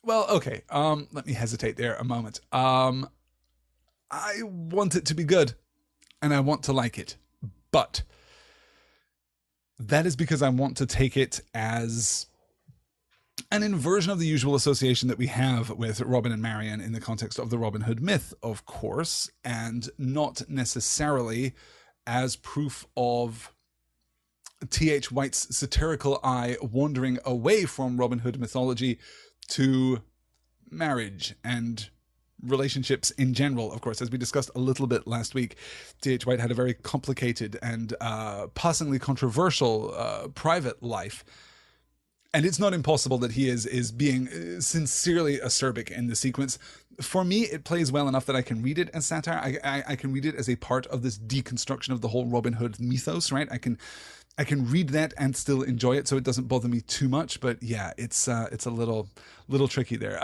Well, okay. Let me hesitate there a moment. I want it to be good, and I want to like it. But that is because I want to take it as an inversion of the usual association that we have with Robin and Marion in the context of the Robin Hood myth, of course, and not necessarily as proof of T.H. White's satirical eye wandering away from Robin Hood mythology to marriage and relationships in general. Of course, as we discussed a little bit last week, T.H. White had a very complicated and passingly controversial private life. And it's not impossible that he is being sincerely acerbic in the sequence. For me, it plays well enough that I can read it as satire. I can read it as a part of this deconstruction of the whole Robin Hood mythos, right? I can read that and still enjoy it, so it doesn't bother me too much. But yeah, it's a little tricky there.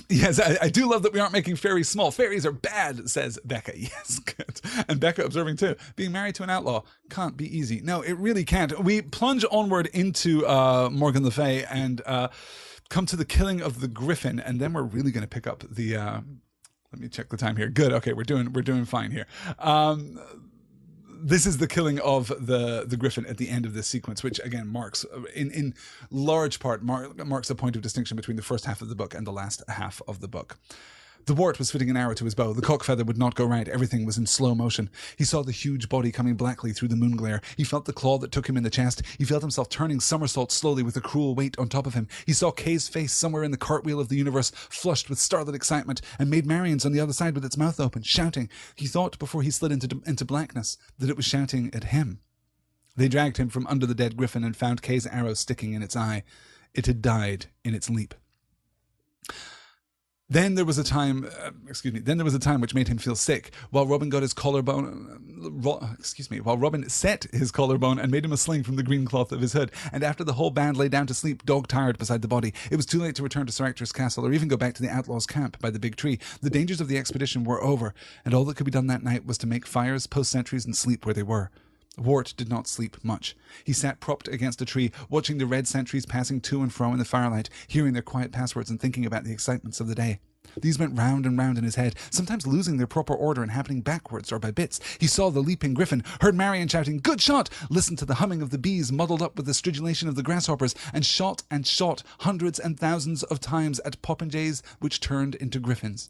Yes, I do love that we aren't making fairies small. Fairies are bad, says Becca. Yes, good. And Becca observing too, being married to an outlaw can't be easy. No, it really can't. We plunge onward into Morgan Le Fay and come to the killing of the Griffin, and then we're really going to pick up the... let me check the time here. Good. Okay, we're doing fine here. This is the killing of the Griffin at the end of this sequence, which again marks, in large part, marks a point of distinction between the first half of the book and the last half of the book. The wart was fitting an arrow to his bow. The cock feather would not go right. Everything was in slow motion. He saw the huge body coming blackly through the moon glare. He felt the claw that took him in the chest. He felt himself turning somersaults slowly with a cruel weight on top of him. He saw Kay's face somewhere in the cartwheel of the universe, flushed with startled excitement, and made Marion's on the other side with its mouth open, shouting. He thought, before he slid into blackness, that it was shouting at him. They dragged him from under the dead Griffin and found Kay's arrow sticking in its eye. It had died in its leap. Then there was a time which made him feel sick. While Robin got his collarbone, while Robin set his collarbone and made him a sling from the green cloth of his hood. And after the whole band lay down to sleep, dog-tired beside the body, it was too late to return to Sir Ector's castle or even go back to the outlaws' camp by the big tree. The dangers of the expedition were over, and all that could be done that night was to make fires, post sentries, and sleep where they were. Wart did not sleep much. He sat propped against a tree, watching the red sentries passing to and fro in the firelight, hearing their quiet passwords and thinking about the excitements of the day. These went round and round in his head, sometimes losing their proper order and happening backwards or by bits. He saw the leaping Griffin, heard Marion shouting, "Good shot!" listened to the humming of the bees muddled up with the stridulation of the grasshoppers, and shot hundreds and thousands of times at popinjays which turned into griffins.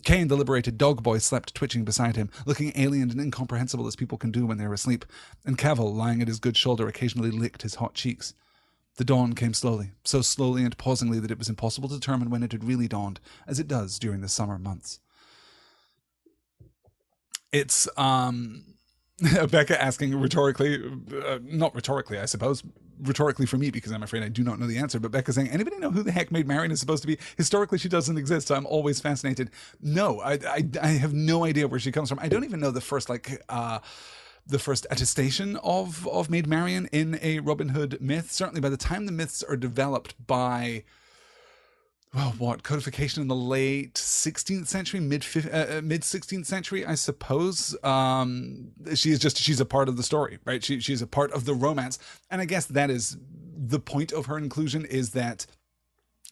Cain, the liberated dog boy, slept twitching beside him, looking alien and incomprehensible as people can do when they are asleep, and Cavil, lying at his good shoulder, occasionally licked his hot cheeks. The dawn came slowly, so slowly and pausingly that it was impossible to determine when it had really dawned, as it does during the summer months. It's, Becca asking rhetorically, not rhetorically, I suppose, rhetorically for me, because I'm afraid I do not know the answer, but Becca saying, anybody know who the heck Maid Marian is supposed to be? Historically, she doesn't exist, so I'm always fascinated. No, I have no idea where she comes from. I don't even know the first attestation of Maid Marian in a Robin Hood myth. Certainly by the time the myths are developed by... codification in the late 16th century, mid 16th century, I suppose. She's a part of the story, right? She's a part of the romance. And I guess that is the point of her inclusion, is that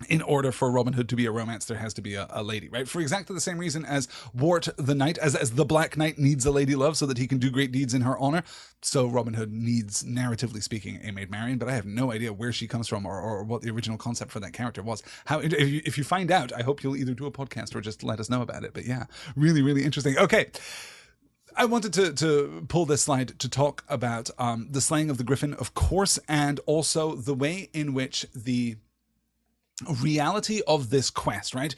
in order for Robin Hood to be a romance, there has to be a lady, right? For exactly the same reason as Wart the Knight, as the Black Knight needs a lady love so that he can do great deeds in her honor, so Robin Hood needs, narratively speaking, a Maid Marian, but I have no idea where she comes from or what the original concept for that character was. If you find out, I hope you'll either do a podcast or just let us know about it. But yeah, really, really interesting. Okay. I wanted to pull this slide to talk about the slaying of the Griffin, of course, and also the way in which the reality of this quest, right?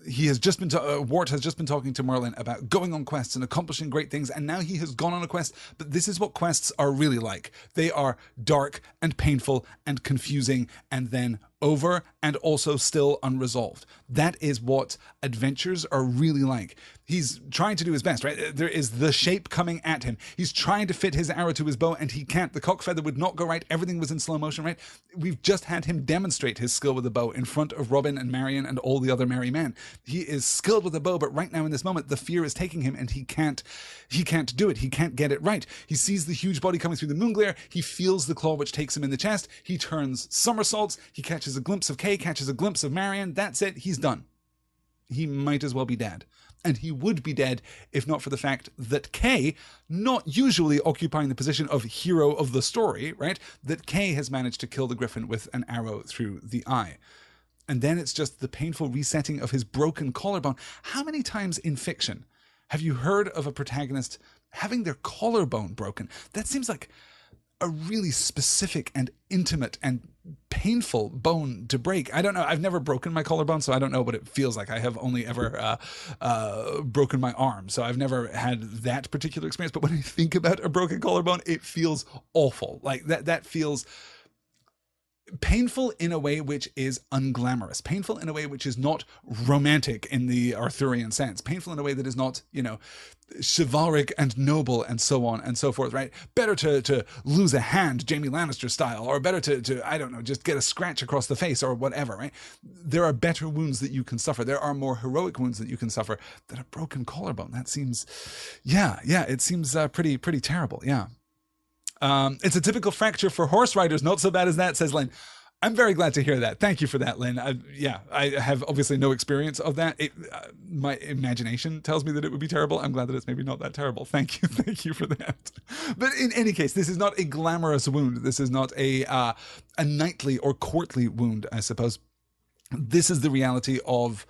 He has just been Wart has just been talking to Merlin about going on quests and accomplishing great things, and now he has gone on a quest. But this is what quests are really like. They are dark and painful and confusing, and then over and also still unresolved. That is what adventures are really like. He's trying to do his best, right? There is the shape coming at him. He's trying to fit his arrow to his bow, and he can't. The cock feather would not go right. Everything was in slow motion, right? We've just had him demonstrate his skill with the bow in front of Robin and Marion and all the other merry men. He is skilled with the bow, but right now in this moment, the fear is taking him, and he can't do it. He can't get it right. He sees the huge body coming through the moon glare. He feels the claw which takes him in the chest. He turns somersaults. He catches a glimpse of Kay, catches a glimpse of Marion. That's it. He's done. He might as well be dead. And he would be dead if not for the fact that Kay, not usually occupying the position of hero of the story, right? That Kay has managed to kill the griffin with an arrow through the eye. And then it's just the painful resetting of his broken collarbone. How many times in fiction have you heard of a protagonist having their collarbone broken? That seems like a really specific and intimate and painful bone to break. I don't know. I've never broken my collarbone, so I don't know what it feels like. I have only ever broken my arm, so I've never had that particular experience. But when I think about a broken collarbone, it feels awful. Like that feels painful in a way which is unglamorous, painful in a way which is not romantic in the Arthurian sense, painful in a way that is not, chivalric and noble and so on and so forth, right? Better to lose a hand, Jaime Lannister style, or better to I don't know, just get a scratch across the face or whatever, right? There are better wounds that you can suffer. There are more heroic wounds that you can suffer than a broken collarbone. That seems, it seems pretty terrible, yeah. It's a typical fracture for horse riders. Not so bad as that, says Lynn. I'm very glad to hear that. Thank you for that, Lynn. I have obviously no experience of that. My imagination tells me that it would be terrible. I'm glad that it's maybe not that terrible. Thank you for that. But in any case, this is not a glamorous wound. This is not a knightly or courtly wound, I suppose. This is the reality of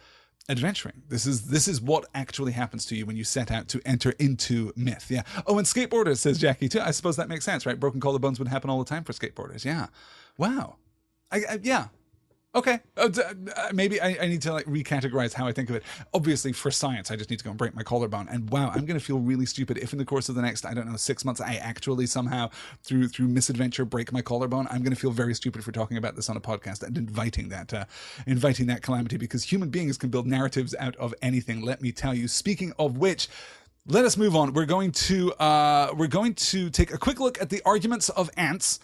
adventuring. This is what actually happens to you when you set out to enter into myth. Yeah. Oh, and skateboarders, says Jackie too. I suppose that makes sense, right? Broken collarbones would happen all the time for skateboarders. Yeah. Wow. Yeah. Okay. Maybe I need to recategorize how I think of it. Obviously, for science, I just need to go and break my collarbone. And wow, I'm going to feel really stupid if in the course of the next, 6 months, I actually somehow, through misadventure, break my collarbone. I'm going to feel very stupid for talking about this on a podcast and inviting that calamity, because human beings can build narratives out of anything. Let me tell you. Speaking of which, let us move on. We're going to take a quick look at the arguments of ants.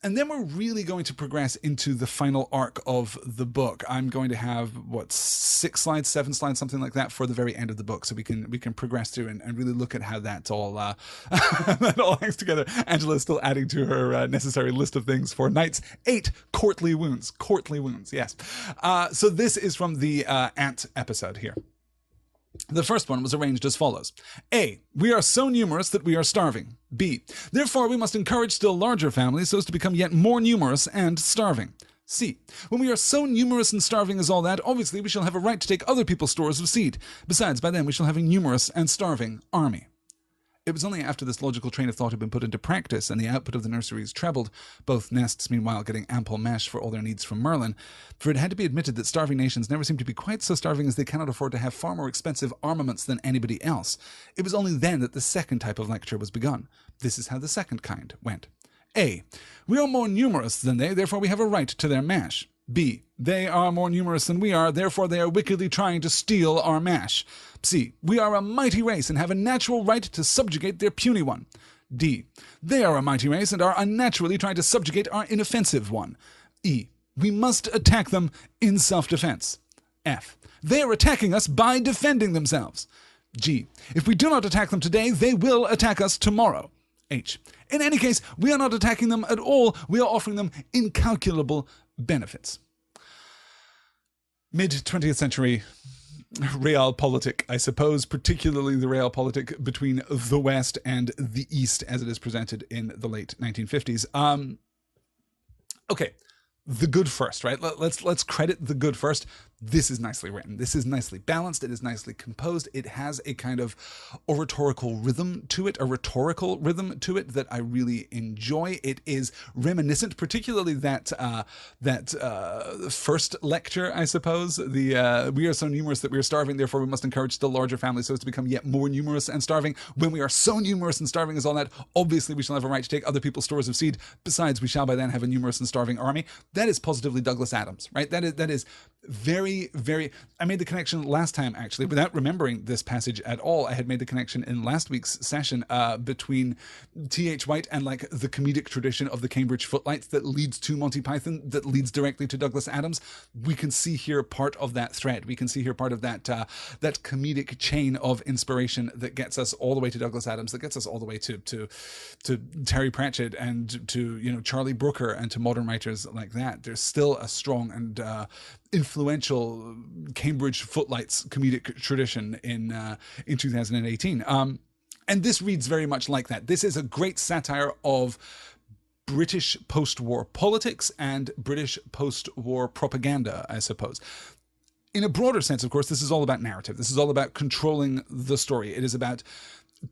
And then we're really going to progress into the final arc of the book. I'm going to have, 6 slides, 7 slides, something like that for the very end of the book. So we can progress through and really look at how that's all, that all hangs together. Angela's still adding to her necessary list of things for Knight's 8 courtly wounds. Courtly wounds, yes. So this is from the ant episode here. The first one was arranged as follows. A. We are so numerous that we are starving. B. Therefore, we must encourage still larger families so as to become yet more numerous and starving. C. When we are so numerous and starving as all that, obviously we shall have a right to take other people's stores of seed. Besides, by then we shall have a numerous and starving army. It was only after this logical train of thought had been put into practice and the output of the nurseries trebled, both nests meanwhile getting ample mesh for all their needs from Merlin, for it had to be admitted that starving nations never seem to be quite so starving as they cannot afford to have far more expensive armaments than anybody else. It was only then that the second type of lecture was begun. This is how the second kind went. A. We are more numerous than they, therefore we have a right to their mash. B. They are more numerous than we are, therefore they are wickedly trying to steal our mash. C. We are a mighty race and have a natural right to subjugate their puny one. D. They are a mighty race and are unnaturally trying to subjugate our inoffensive one. E. We must attack them in self-defense. F. They are attacking us by defending themselves. G. If we do not attack them today, they will attack us tomorrow. H. In any case, we are not attacking them at all. We are offering them incalculable benefits. Mid-20th century realpolitik, I suppose, particularly the realpolitik between the West and the East as it is presented in the late 1950s. Okay, the good first, right? Let's credit the good first. This is nicely written. This is nicely balanced. It is nicely composed. It has a kind of oratorical rhythm to it, a rhetorical rhythm to it that I really enjoy. It is reminiscent, particularly that first lecture, I suppose. We are so numerous that we are starving, therefore we must encourage still larger families so as to become yet more numerous and starving. When we are so numerous and starving as all that, obviously we shall have a right to take other people's stores of seed. Besides, we shall by then have a numerous and starving army. That is positively Douglas Adams, right? That is I made the connection last time, actually, without remembering this passage at all. I had made the connection in last week's session between T.H. White and like the comedic tradition of the Cambridge Footlights that leads to Monty Python, that leads directly to Douglas Adams. We can see here part of that thread. We can see here part of that that comedic chain of inspiration that gets us all the way to Douglas Adams, that gets us all the way to Terry Pratchett and to, you know, Charlie Brooker and to modern writers like that. There's still a strong and influential Cambridge Footlights comedic tradition in 2018. And this reads very much like that. This is a great satire of British post-war politics and British post-war propaganda, I suppose. In a broader sense, of course, this is all about narrative. This is all about controlling the story. It is about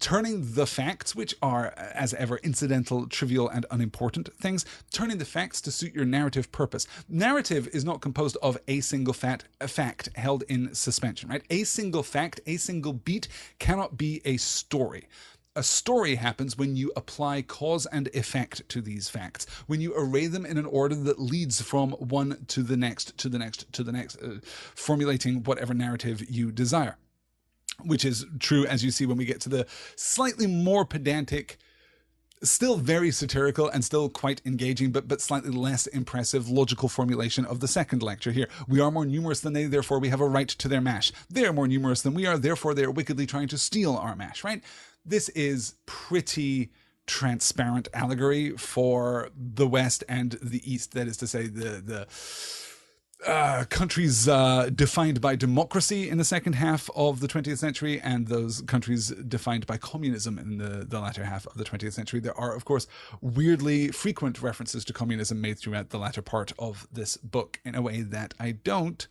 turning the facts, which are, as ever, incidental, trivial, and unimportant things, turning the facts to suit your narrative purpose. Narrative is not composed of a single fact held in suspension, right? A single fact, a single beat cannot be a story. A story happens when you apply cause and effect to these facts, when you array them in an order that leads from one to the next, to the next, to the next, formulating whatever narrative you desire. Which is true, as you see, when we get to the slightly more pedantic, still very satirical and still quite engaging, but slightly less impressive logical formulation of the second lecture here. We are more numerous than they, therefore we have a right to their mash. They are more numerous than we are, therefore they are wickedly trying to steal our mash, right? This is pretty transparent allegory for the West and the East. That is to say, the countries defined by democracy in the second half of the 20th century and those countries defined by communism in the latter half of the 20th century. There are, of course, weirdly frequent references to communism made throughout the latter part of this book in a way that I don't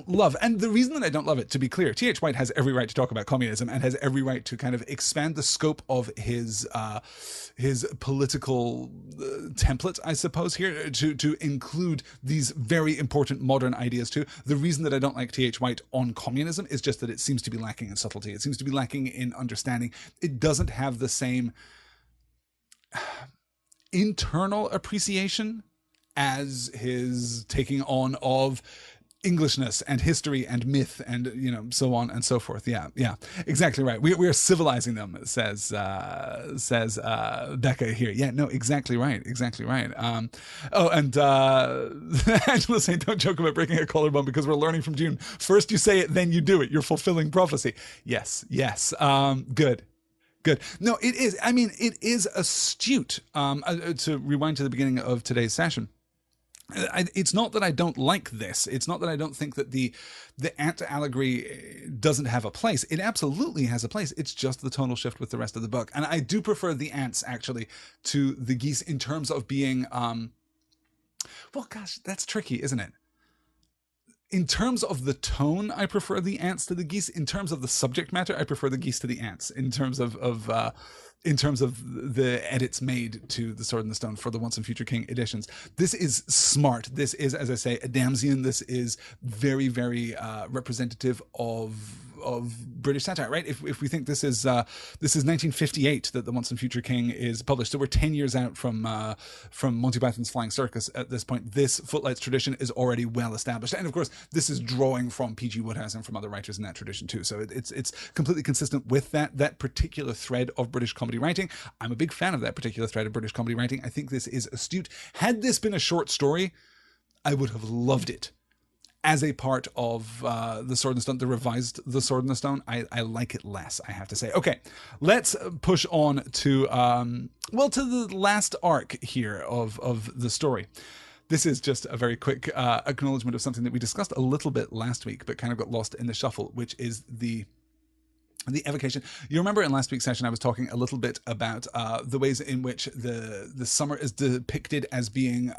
love. And the reason that I don't love it, to be clear, T.H. White has every right to talk about communism and has every right to kind of expand the scope of his political template, I suppose, here to include these very important modern ideas too. The reason that I don't like T.H. White on communism is just that it seems to be lacking in subtlety. It seems to be lacking in understanding. It doesn't have the same internal appreciation as his taking on of Englishness and history and myth and, you know, so on and so forth. Yeah, exactly right. We are civilizing them, says Becca here. Yeah, no, exactly right. And Angela saying, don't joke about breaking a collarbone because we're learning from June. First you say it, then you do it. You're fulfilling prophecy. Yes. Good. No, it is. I mean, it is astute. To rewind to the beginning of today's session. It's not that I don't like this. It's not that I don't think that the ant allegory doesn't have a place. It absolutely has a place. It's just the tonal shift with the rest of the book. And I do prefer the ants, actually, to the geese in terms of being... well, gosh, that's tricky, isn't it? In terms of the tone, I prefer the ants to the geese. In terms of the subject matter, I prefer the geese to the ants. In terms of the edits made to The Sword and the Stone for the Once and Future King editions. This is smart. This is, as I say, Adamsian. This is very, very representative of British satire, right? If we think this is 1958 that The Once and Future King is published, so we're 10 years out from Monty Python's Flying Circus at this point. This Footlights tradition is already well established, and of course, this is drawing from P.G. Wodehouse and from other writers in that tradition too. So it's completely consistent with that particular thread of British comedy writing. I'm a big fan of that particular thread of British comedy writing. I think this is astute. Had this been a short story, I would have loved it. As a part of The Sword and the Stone, the revised The Sword and the Stone, I like it less, I have to say. Okay, let's push on to the last arc here of the story. This is just a very quick acknowledgement of something that we discussed a little bit last week, but kind of got lost in the shuffle, which is the evocation. You remember in last week's session, I was talking a little bit about the ways in which the summer is depicted as being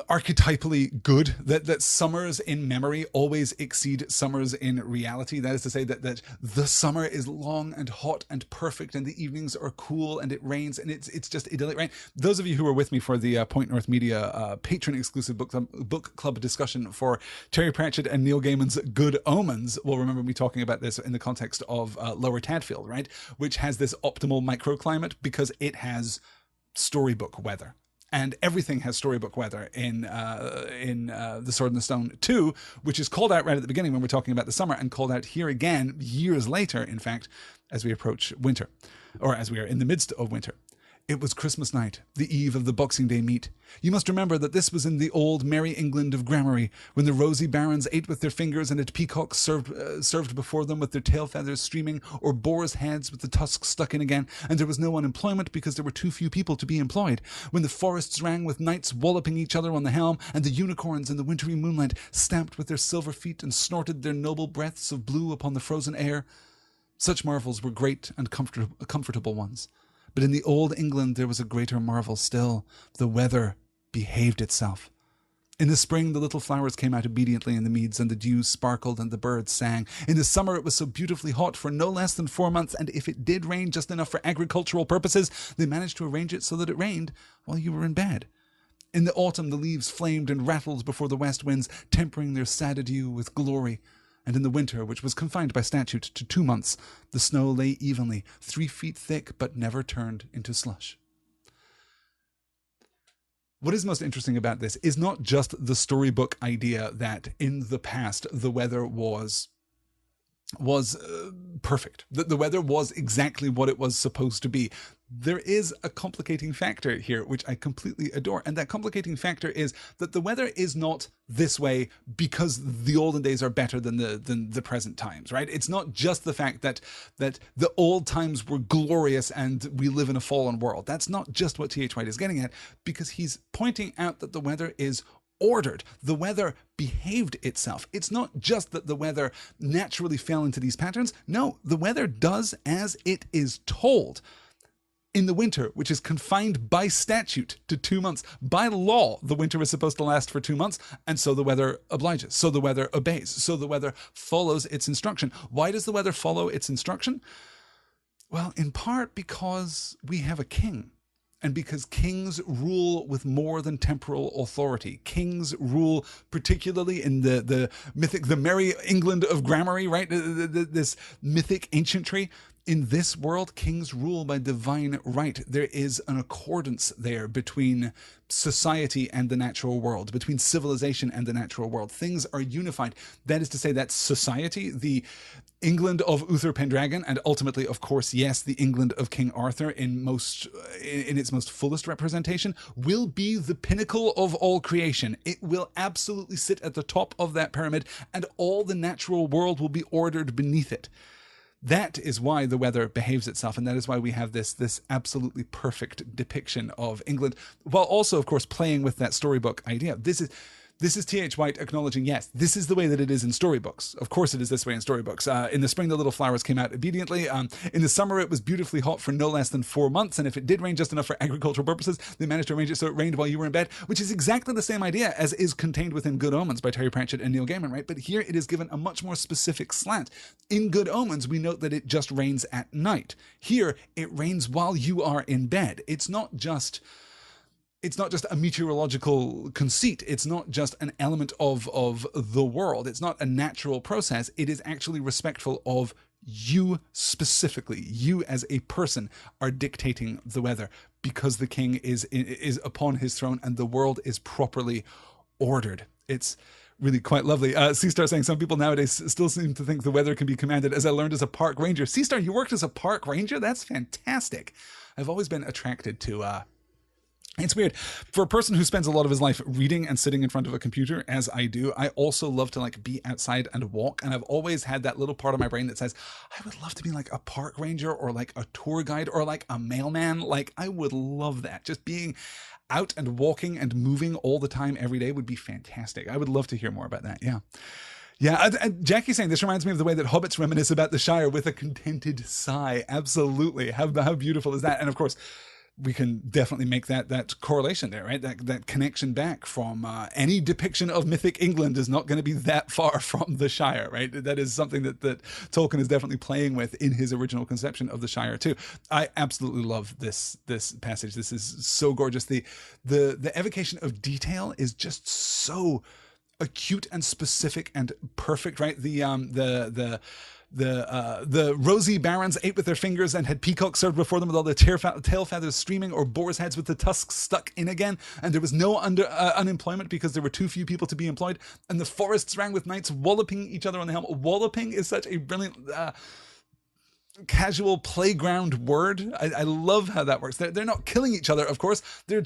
archetypally good, that summers in memory always exceed summers in reality. That is to say that the summer is long and hot and perfect, and the evenings are cool and it rains and it's just idyllic, right? Those of you who were with me for the Point North Media patron exclusive book club discussion for Terry Pratchett and Neil Gaiman's Good Omens will remember me talking about this in the context of Lower Tadfield, right? Which has this optimal microclimate because it has storybook weather. And everything has storybook weather in The Sword and the Stone 2, which is called out right at the beginning when we're talking about the summer, and called out here again years later, in fact, as we approach winter, or as we are in the midst of winter. It was Christmas night, the eve of the Boxing Day meet. You must remember that this was in the old merry England of Gramarye, when the rosy barons ate with their fingers and had peacocks served before them with their tail feathers streaming, or boars' heads with the tusks stuck in again, and there was no unemployment because there were too few people to be employed. When the forests rang with knights walloping each other on the helm, and the unicorns in the wintry moonlight stamped with their silver feet and snorted their noble breaths of blue upon the frozen air. Such marvels were great and comfortable ones. But in the old England there was a greater marvel still. The weather behaved itself. In the spring the little flowers came out obediently in the meads, and the dew sparkled and the birds sang. In the summer it was so beautifully hot for no less than 4 months, and if it did rain just enough for agricultural purposes, they managed to arrange it so that it rained while you were in bed. In the autumn the leaves flamed and rattled before the west winds, tempering their sad adieu with glory. And in the winter, which was confined by statute to 2 months, the snow lay evenly, 3 feet thick, but never turned into slush. What is most interesting about this is not just the storybook idea that in the past the weather was perfect. The weather was exactly what it was supposed to be. There is a complicating factor here, which I completely adore. And that complicating factor is that the weather is not this way because the olden days are better than the present times, right? It's not just the fact that the old times were glorious and we live in a fallen world. That's not just what T.H. White is getting at, because he's pointing out that the weather is ordered. The weather behaved itself. It's not just that the weather naturally fell into these patterns. No, the weather does as it is told. In the winter, which is confined by statute to 2 months. By law, the winter is supposed to last for 2 months, and so the weather obliges, so the weather obeys, so the weather follows its instruction. Why does the weather follow its instruction? Well, in part because we have a king. And because kings rule with more than temporal authority. Kings rule particularly in the mythic, the merry England of Gramarye, right? This mythic ancientry. In this world, kings rule by divine right. There is an accordance there between society and the natural world, between civilization and the natural world. Things are unified. That is to say that society, the England of Uther Pendragon, and ultimately, of course, yes, the England of King Arthur in its most fullest representation, will be the pinnacle of all creation. It will absolutely sit at the top of that pyramid, and all the natural world will be ordered beneath it. That is why the weather behaves itself, and that is why we have this absolutely perfect depiction of England, while also, of course, playing with that storybook idea. This is T.H. White acknowledging, yes, this is the way that it is in storybooks. Of course it is this way in storybooks. In the spring, the little flowers came out obediently. In the summer, it was beautifully hot for no less than 4 months. And if it did rain just enough for agricultural purposes, they managed to arrange it so it rained while you were in bed, which is exactly the same idea as is contained within Good Omens by Terry Pratchett and Neil Gaiman, right? But here it is given a much more specific slant. In Good Omens, we note that it just rains at night. Here, it rains while you are in bed. It's not just a meteorological conceit. It's not just an element of the world. It's not a natural process. It is actually respectful of you specifically. You as a person are dictating the weather because the king is upon his throne and the world is properly ordered. It's really quite lovely. C-Star saying some people nowadays still seem to think the weather can be commanded, as I learned as a park ranger. C-Star, you worked as a park ranger? That's fantastic. I've always been attracted to it's weird. For a person who spends a lot of his life reading and sitting in front of a computer, as I do, I also love to be outside and walk. And I've always had that little part of my brain that says, I would love to be like a park ranger or like a tour guide or like a mailman. Like, I would love that. Just being out and walking and moving all the time every day would be fantastic. I would love to hear more about that. Yeah. Yeah, and Jackie's saying this reminds me of the way that hobbits reminisce about the Shire with a contented sigh. Absolutely. How beautiful is that? And of course, we can definitely make that correlation there, right? That connection back from any depiction of mythic England is not going to be that far from the Shire, right? That is something that Tolkien is definitely playing with in his original conception of the Shire too. I absolutely love this passage. This is so gorgeous. The evocation of detail is just so acute and specific and perfect, right? The rosy barons ate with their fingers and had peacocks served before them with all their tail feathers streaming, or boars' heads with the tusks stuck in again, and there was no unemployment because there were too few people to be employed, and the forests rang with knights walloping each other on the helm. Walloping is such a brilliant casual playground word. I love how that works. They're not killing each other, of course. They're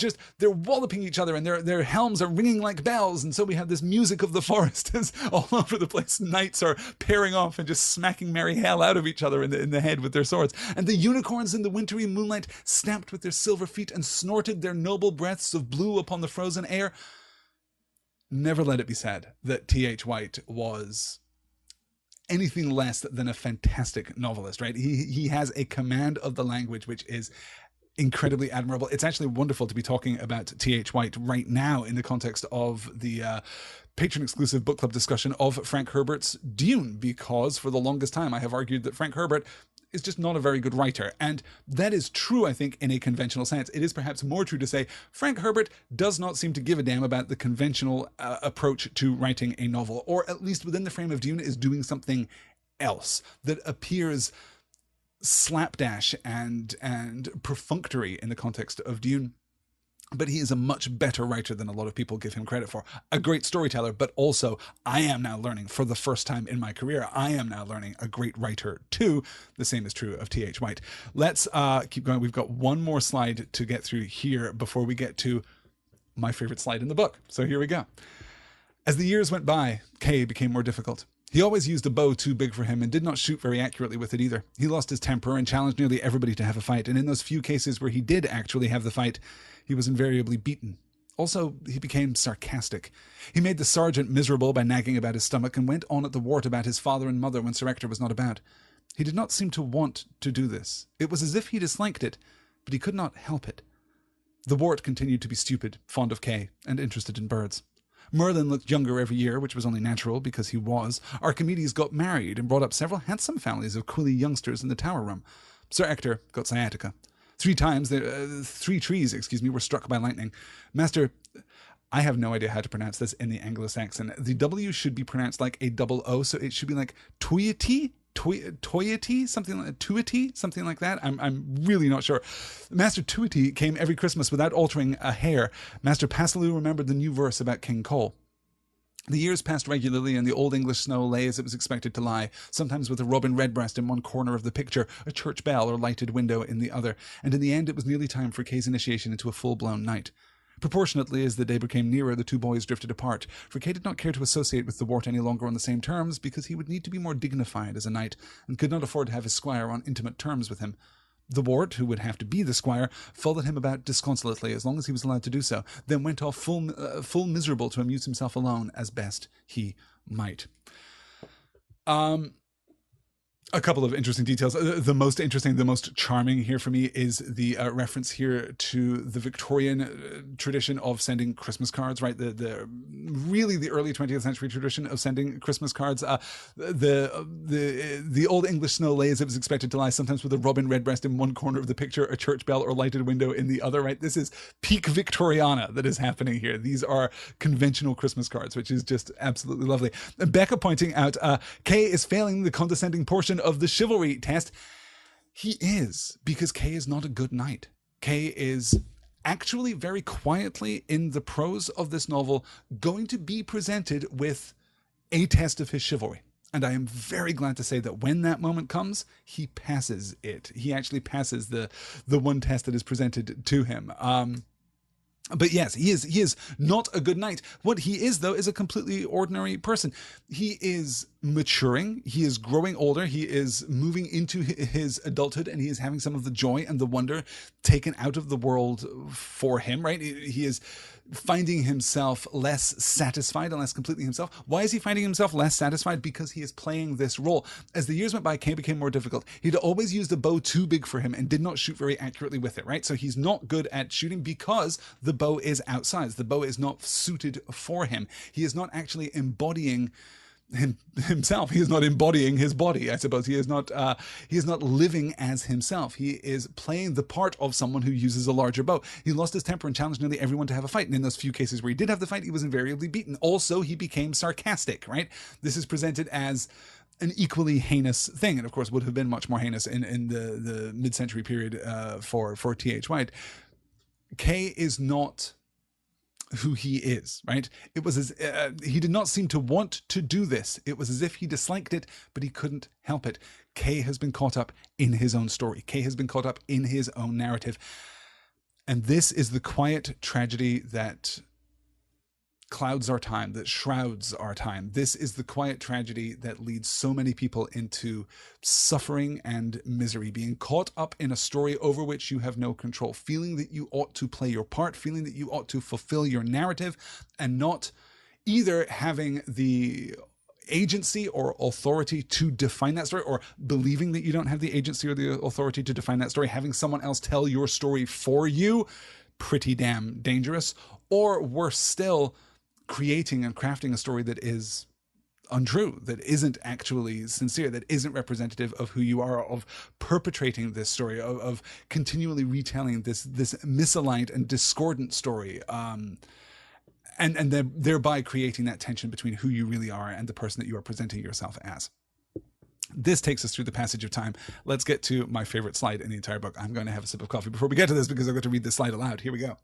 walloping each other, and their helms are ringing like bells. And so we have this music of the forest is all over the place. Knights are pairing off and just smacking merry hell out of each other in the head with their swords. And the unicorns in the wintry moonlight stamped with their silver feet and snorted their noble breaths of blue upon the frozen air. Never let it be said that T.H. White was anything less than a fantastic novelist, right? He has a command of the language which is incredibly admirable. It's actually wonderful to be talking about T.H. White right now in the context of the patron exclusive book club discussion of Frank Herbert's Dune, because for the longest time I have argued that Frank Herbert is just not a very good writer. And that is true, I think, in a conventional sense. It is perhaps more true to say Frank Herbert does not seem to give a damn about the conventional approach to writing a novel, or at least within the frame of Dune is doing something else that appears slapdash and perfunctory in the context of Dune. But he is a much better writer than a lot of people give him credit for. A great storyteller, but also I am now learning for the first time in my career, I am now learning a great writer too. The same is true of T.H. White. Let's keep going. We've got one more slide to get through here before we get to my favorite slide in the book. So here we go. As the years went by, Kay became more difficult. He always used a bow too big for him and did not shoot very accurately with it either. He lost his temper and challenged nearly everybody to have a fight, and in those few cases where he did actually have the fight, he was invariably beaten. Also, he became sarcastic. He made the sergeant miserable by nagging about his stomach and went on at the wart about his father and mother when Sir Ector was not about. He did not seem to want to do this. It was as if he disliked it, but he could not help it. The wart continued to be stupid, fond of Kay, and interested in birds. Merlin looked younger every year, which was only natural because he was. Archimedes got married and brought up several handsome families of quilly youngsters in the tower room. Sir Ector got sciatica. 3 trees were struck by lightning. Master, I have no idea how to pronounce this in the Anglo-Saxon. The W should be pronounced like a double O, so it should be like Toyati? Toyati, something like Tuati, something like that. I'm really not sure. Master Tuati came every Christmas without altering a hair. Master Pasaloo remembered the new verse about King Cole. The years passed regularly, and the old English snow lay as it was expected to lie, sometimes with a robin redbreast in one corner of the picture, a church bell or lighted window in the other, and in the end it was nearly time for Kay's initiation into a full-blown night. Proportionately, as the day became nearer, the two boys drifted apart, for Kay did not care to associate with the wart any longer on the same terms, because he would need to be more dignified as a knight, and could not afford to have his squire on intimate terms with him. The wart, who would have to be the squire, followed him about disconsolately as long as he was allowed to do so, then went off full miserable to amuse himself alone as best he might. A couple of interesting details. The most interesting, the most charming here for me is the reference here to the Victorian tradition of sending Christmas cards, right? The early 20th century tradition of sending Christmas cards. The old English snow lay as it was expected to lie, sometimes with a robin redbreast in one corner of the picture, a church bell or lighted window in the other, right? This is peak Victoriana that is happening here. These are conventional Christmas cards, which is just absolutely lovely. Becca pointing out, Kay is failing the condescending portion of the chivalry test. He is, because Kay is not a good knight. Kay is actually very quietly in the prose of this novel going to be presented with a test of his chivalry. And I am very glad to say that when that moment comes, he passes it. He actually passes the one test that is presented to him. But yes, he is not a good knight. What he is, though, is a completely ordinary person. He is maturing. He is growing older. He is moving into his adulthood, and he is having some of the joy and the wonder taken out of the world for him, right? He is finding himself less satisfied and less completely himself. Why is he finding himself less satisfied? Because he is playing this role. As the years went by, Kay became more difficult. He'd always used a bow too big for him and did not shoot very accurately with it, right? So he's not good at shooting because the bow is outsized. The bow is not suited for him. He is not actually embodying himself. He is not embodying his body, I suppose. He is not living as himself. He is playing the part of someone who uses a larger bow. He lost his temper and challenged nearly everyone to have a fight. And in those few cases where he did have the fight, he was invariably beaten. Also, he became sarcastic, right? This is presented as an equally heinous thing, and of course would have been much more heinous in the mid-century period for T.H. White. Kay is not who he is, right? It was as he did not seem to want to do this. It was as if he disliked it, but he couldn't help it. Kay has been caught up in his own story. Kay has been caught up in his own narrative. And this is the quiet tragedy that clouds our time, that shrouds our time. This is the quiet tragedy that leads so many people into suffering and misery, being caught up in a story over which you have no control, feeling that you ought to play your part, feeling that you ought to fulfill your narrative, and not either having the agency or authority to define that story, or believing that you don't have the agency or the authority to define that story, having someone else tell your story for you, pretty damn dangerous. Or worse still, creating and crafting a story that is untrue, that isn't actually sincere, that isn't representative of who you are, of perpetrating this story, of continually retelling this misaligned and discordant story, and thereby creating that tension between who you really are and the person that you are presenting yourself as. This takes us through the passage of time. Let's get to my favorite slide in the entire book. I'm going to have a sip of coffee before we get to this because I've got to read this slide aloud. Here we go.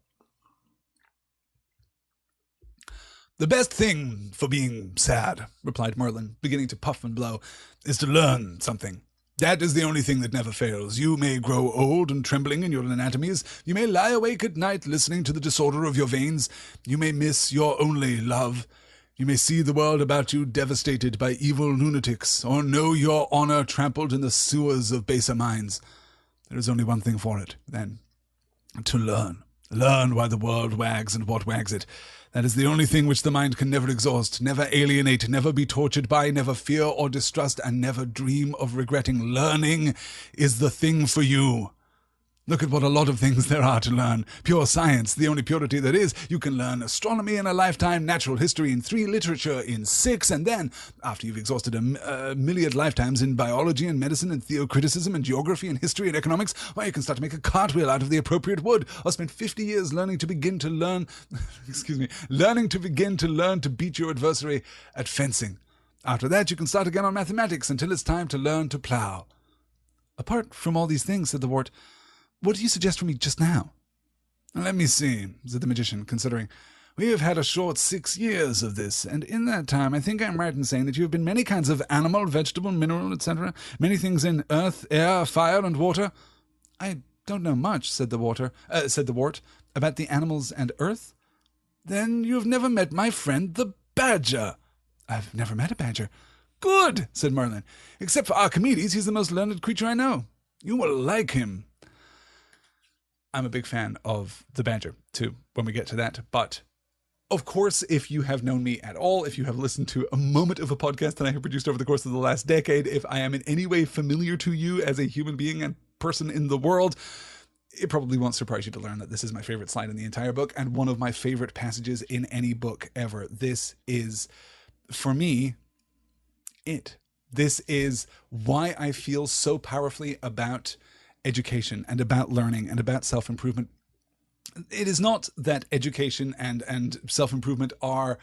"The best thing for being sad," replied Merlin, beginning to puff and blow, "is to learn something. That is the only thing that never fails. You may grow old and trembling in your anatomies. You may lie awake at night listening to the disorder of your veins. You may miss your only love. You may see the world about you devastated by evil lunatics, or know your honor trampled in the sewers of baser minds. There is only one thing for it, then, to learn. Learn why the world wags and what wags it. That is the only thing which the mind can never exhaust, never alienate, never be tortured by, never fear or distrust, and never dream of regretting. Learning is the thing for you. Look at what a lot of things there are to learn. Pure science, the only purity there is. You can learn astronomy in a lifetime, natural history in 3, literature in 6, and then, after you've exhausted a myriad lifetimes in biology and medicine and theocriticism and geography and history and economics, well, you can start to make a cartwheel out of the appropriate wood, or spend 50 years learning to begin to learn to beat your adversary at fencing. After that, you can start again on mathematics until it's time to learn to plough." "Apart from all these things," said the wart, "what do you suggest for me just now?" "Let me see," said the magician, considering. "We have had a short 6 years of this, and in that time I think I'm right in saying that you have been many kinds of animal, vegetable, mineral, etc., many things in earth, air, fire, and water." "I don't know much," said the wart, "about the animals and earth." "Then you have never met my friend the badger." "I've never met a badger." "Good," said Merlin. "Except for Archimedes, he's the most learned creature I know. You will like him." I'm a big fan of the badger, too, when we get to that. But, of course, if you have known me at all, if you have listened to a moment of a podcast that I have produced over the course of the last decade, if I am in any way familiar to you as a human being and person in the world, it probably won't surprise you to learn that this is my favorite slide in the entire book and one of my favorite passages in any book ever. This is, for me, it. This is why I feel so powerfully about education and about learning and about self-improvement. It is not that education and self-improvement are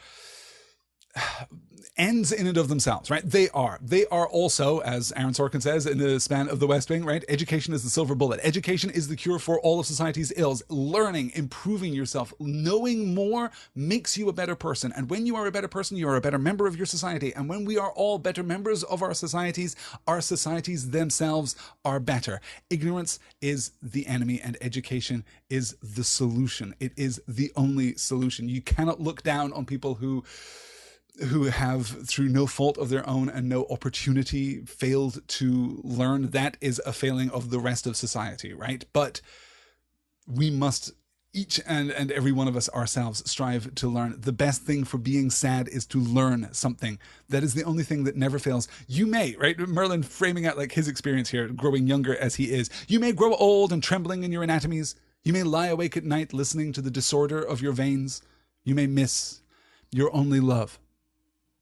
ends in and of themselves, right? They are also, as Aaron Sorkin says in The Span of the West Wing, right? Education is the silver bullet. Education is the cure for all of society's ills. Learning, improving yourself, knowing more makes you a better person. And when you are a better person, you are a better member of your society. And when we are all better members of our societies themselves are better. Ignorance is the enemy and education is the solution. It is the only solution. You cannot look down on people who have, through no fault of their own and no opportunity, failed to learn. That is a failing of the rest of society, right? But we must, each and every one of us ourselves, strive to learn. The best thing for being sad is to learn something. That is the only thing that never fails. You may, right? Merlin framing out like his experience here, growing younger as he is. You may grow old and trembling in your anatomies. You may lie awake at night listening to the disorder of your veins. You may miss your only love.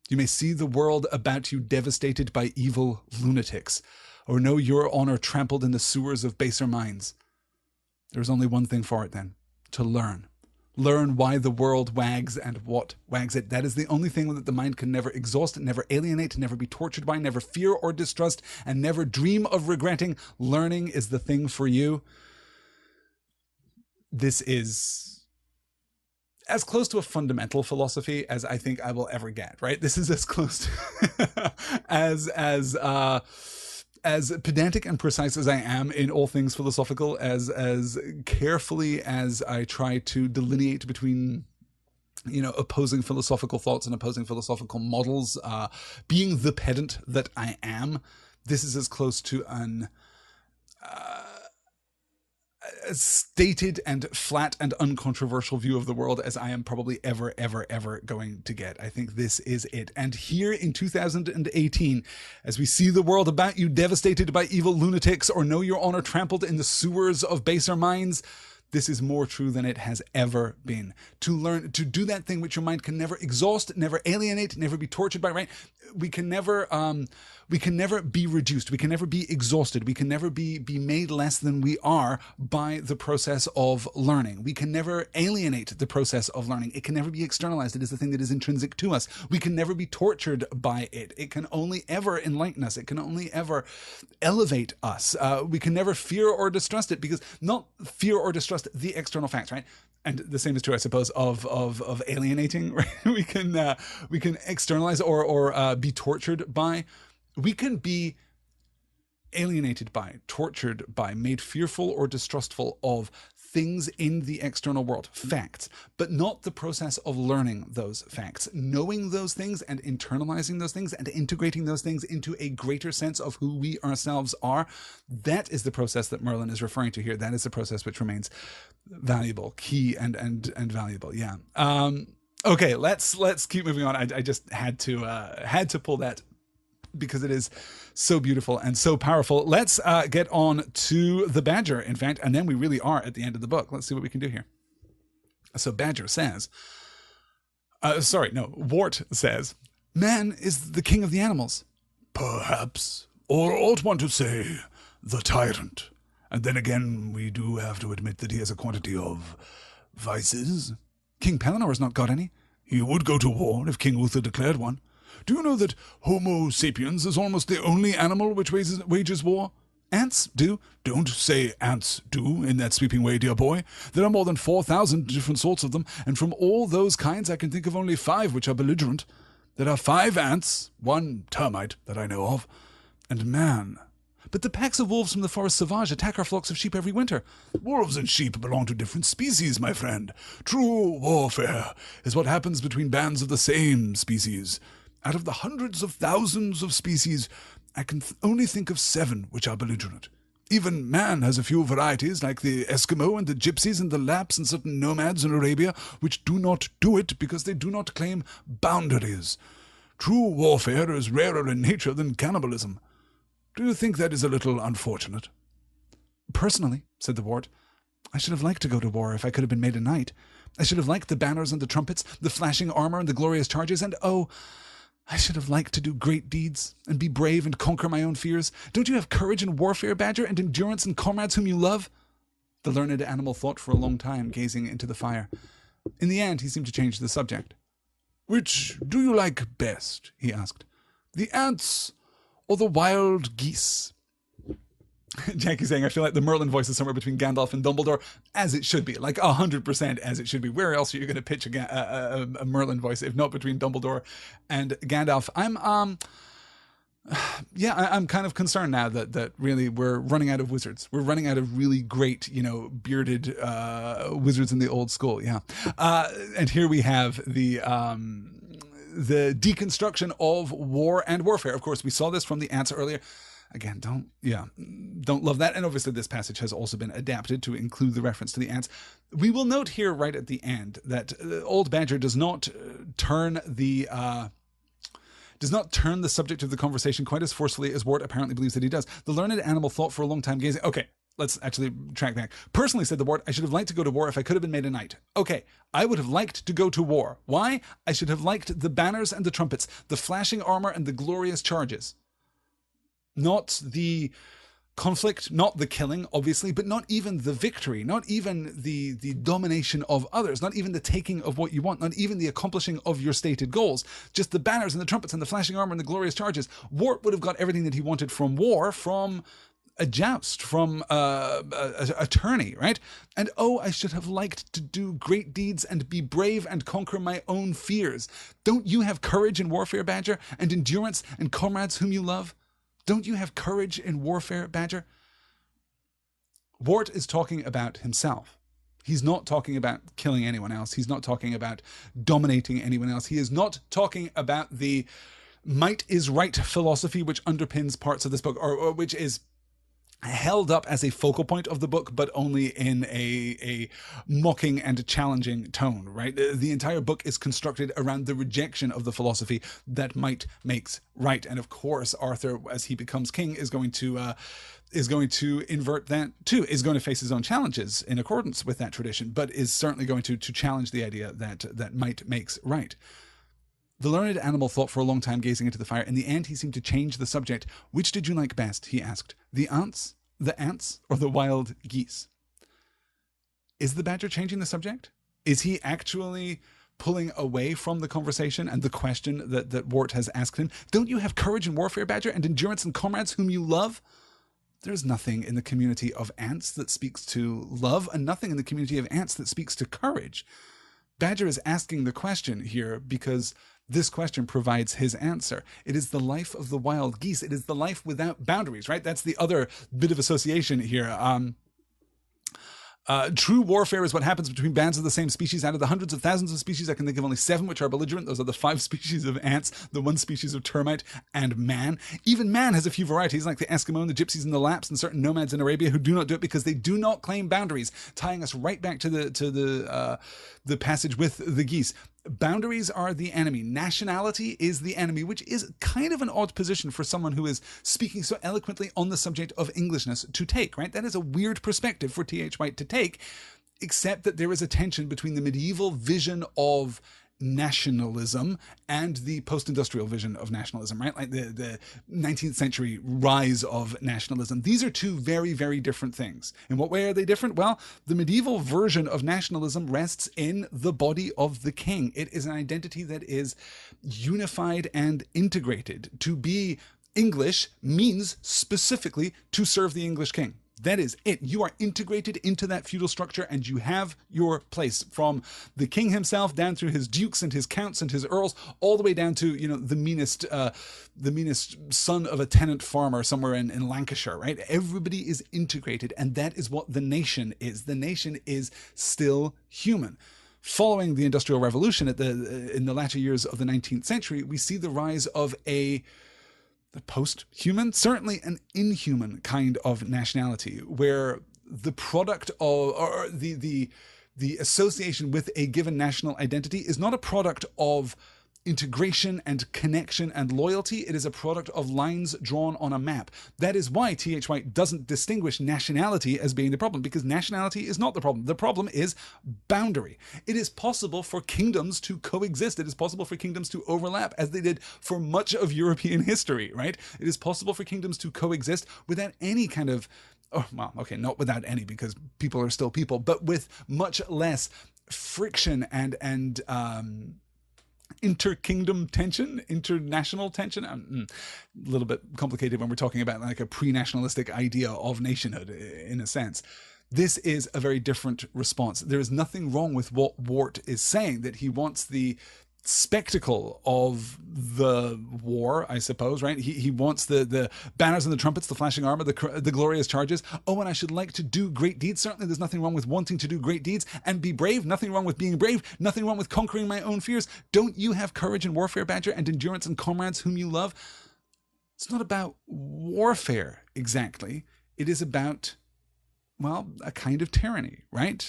You may see the world about you devastated by evil lunatics, or know your honor trampled in the sewers of baser minds. There is only one thing for it then, to learn. Learn why the world wags and what wags it. That is the only thing that the mind can never exhaust, never alienate, never be tortured by, never fear or distrust, and never dream of regretting. Learning is the thing for you. This is as close to a fundamental philosophy as I think I will ever get, right? This is as close to as pedantic and precise as I am in all things philosophical, as carefully as I try to delineate between, opposing philosophical thoughts and opposing philosophical models, being the pedant that I am. This is as close to a stated and flat and uncontroversial view of the world as I am probably ever going to get. I think this is it. And here in 2018, as we see the world about you devastated by evil lunatics, or know your honor trampled in the sewers of baser minds, this is more true than it has ever been. To learn to do that thing which your mind can never exhaust, never alienate, never be tortured by, right? We can never be reduced. We can never be exhausted. We can never be made less than we are by the process of learning. We can never alienate the process of learning. It can never be externalized. It is the thing that is intrinsic to us. We can never be tortured by it. It can only ever enlighten us. It can only ever elevate us. We can never fear or distrust it, because not fear or distrust the external facts, right? And the same is true, I suppose, of alienating, right? We can externalize or be tortured by. We can be alienated by, tortured by, made fearful or distrustful of things in the external world, facts, but not the process of learning those facts, knowing those things and internalizing those things and integrating those things into a greater sense of who we ourselves are. That is the process that Merlin is referring to here. That is the process which remains valuable, key and valuable. Yeah. Okay, let's keep moving on. I just had to pull that because it is so beautiful and so powerful. Let's get on to the Badger, in fact, and then we really are at the end of the book. Let's see what we can do here. So Badger says, Wart says, man is the king of the animals. Perhaps, or ought one to say, the tyrant. And then again, we do have to admit that he has a quantity of vices. King Pellinor has not got any. He would go to war if King Uther declared one. Do you know that Homo sapiens is almost the only animal which wages war? Ants do. Don't say ants do in that sweeping way, dear boy. There are more than 4,000 different sorts of them, and from all those kinds I can think of only 5 which are belligerent. There are 5 ants, 1 termite that I know of, and man. But the packs of wolves from the forest sauvage attack our flocks of sheep every winter. Wolves and sheep belong to different species, my friend. True warfare is what happens between bands of the same species. Out of the hundreds of thousands of species, I can only think of 7 which are belligerent. Even man has a few varieties, like the Eskimo and the Gypsies and the Lapps and certain nomads in Arabia, which do not do it because they do not claim boundaries. True warfare is rarer in nature than cannibalism. Do you think that is a little unfortunate? Personally, said the Wart, I should have liked to go to war if I could have been made a knight. I should have liked the banners and the trumpets, the flashing armor and the glorious charges, and I should have liked to do great deeds and be brave and conquer my own fears. Don't you have courage in warfare, Badger, and endurance and comrades whom you love? The learned animal thought for a long time, gazing into the fire. In the end, he seemed to change the subject. Which do you like best? He asked. The ants or the wild geese? Jackie's saying, I feel like the Merlin voice is somewhere between Gandalf and Dumbledore, as it should be, like 100% as it should be. Where else are you going to pitch a Merlin voice, if not between Dumbledore and Gandalf? I'm kind of concerned now that really we're running out of wizards. We're running out of really great, bearded wizards in the old school. Yeah. And here we have the deconstruction of war and warfare. Of course, we saw this from the ants earlier. Again, don't love that. And obviously this passage has also been adapted to include the reference to the ants. We will note here right at the end that Old Badger does not turn the subject of the conversation quite as forcefully as Wart apparently believes that he does. The learned animal thought for a long time, gazing. Okay, let's actually track back. Personally, said the Wart, I should have liked to go to war if I could have been made a knight. Okay, I would have liked to go to war. Why? I should have liked the banners and the trumpets, the flashing armor and the glorious charges. Not the conflict, not the killing, obviously, but not even the victory, not even the domination of others, not even the taking of what you want, not even the accomplishing of your stated goals, just the banners and the trumpets and the flashing armor and the glorious charges. Wart would have got everything that he wanted from war, from a joust, from a tourney, right? And oh, I should have liked to do great deeds and be brave and conquer my own fears. Don't you have courage in warfare, Badger, and endurance and comrades whom you love? Don't you have courage in warfare, Badger? Wart is talking about himself. He's not talking about killing anyone else. He's not talking about dominating anyone else. He is not talking about the might is right philosophy which underpins parts of this book, or which is held up as a focal point of the book, but only in a mocking and challenging tone, right? The entire book is constructed around the rejection of the philosophy that might makes right. And of course, Arthur, as he becomes king, is going to invert that too, is going to face his own challenges in accordance with that tradition, but is certainly going to challenge the idea that might makes right. The learned animal thought for a long time, gazing into the fire. In the end, he seemed to change the subject. Which did you like best? He asked. The ants, or the wild geese? Is the Badger changing the subject? Is he actually pulling away from the conversation and the question that Wart has asked him? Don't you have courage in warfare, Badger, and endurance and comrades whom you love? There's nothing in the community of ants that speaks to love, and nothing in the community of ants that speaks to courage. Badger is asking the question here because this question provides his answer. It is the life of the wild geese. It is the life without boundaries, right? That's the other bit of association here. True warfare is what happens between bands of the same species. Out of the hundreds of thousands of species, I can think of only 7 which are belligerent. Those are the 5 species of ants, the 1 species of termite, and man. Even man has a few varieties, like the Eskimo and the Gypsies and the Lapps and certain nomads in Arabia who do not do it because they do not claim boundaries, tying us right back to the passage with the geese. Boundaries are the enemy. Nationality is the enemy, which is kind of an odd position for someone who is speaking so eloquently on the subject of Englishness to take, right? That is a weird perspective for T.H. White to take, except that there is a tension between the medieval vision of nationalism and the post-industrial vision of nationalism, right? Like the 19th century rise of nationalism. These are two very, very different things. In what way are they different? Well, the medieval version of nationalism rests in the body of the king. It is an identity that is unified and integrated. To be English means specifically to serve the English king. That is it. You are integrated into that feudal structure and you have your place, from the king himself down through his dukes and his counts and his earls, all the way down to, you know, the meanest son of a tenant farmer somewhere in Lancashire, right? Everybody is integrated, and that is what the nation is. The nation is still human. Following the Industrial Revolution in the latter years of the 19th century, we see the rise of the post-human, certainly an inhuman kind of nationality, where the product of, or the association with a given national identity is not a product of integration and connection and loyalty. It is a product of lines drawn on a map. That is why T.H. White doesn't distinguish nationality as being the problem, because nationality is not the problem. The problem is boundary. It is possible for kingdoms to coexist. It is possible for kingdoms to overlap, as they did for much of European history, right? It is possible for kingdoms to coexist without any kind of, oh, well, okay, not without any, because people are still people, but with much less friction and inter-kingdom tension, international tension. A little bit complicated when we're talking about like a pre-nationalistic idea of nationhood, in a sense. This is a very different response. There is nothing wrong with what Wart is saying, that he wants the spectacle of the war, I suppose, right? He wants the banners and the trumpets, the flashing armor, the glorious charges. Oh, and I should like to do great deeds. Certainly there's nothing wrong with wanting to do great deeds and be brave. Nothing wrong with being brave. Nothing wrong with conquering my own fears. Don't you have courage in warfare, Badger, and endurance and comrades whom you love? It's not about warfare exactly. It is about, well, a kind of tyranny, right?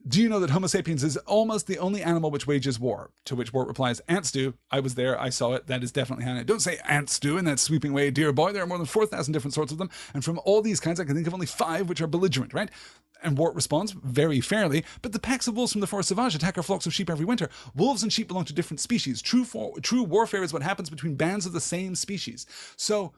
Do you know that Homo sapiens is almost the only animal which wages war? To which Wart replies, ants do. I was there. I saw it. That is definitely how it. Don't say ants do in that sweeping way, dear boy. There are more than 4,000 different sorts of them. And from all these kinds, I can think of only 5 which are belligerent, right? And Wart responds, very fairly, but the packs of wolves from the forest sauvage attack our flocks of sheep every winter. Wolves and sheep belong to different species. True warfare is what happens between bands of the same species. So,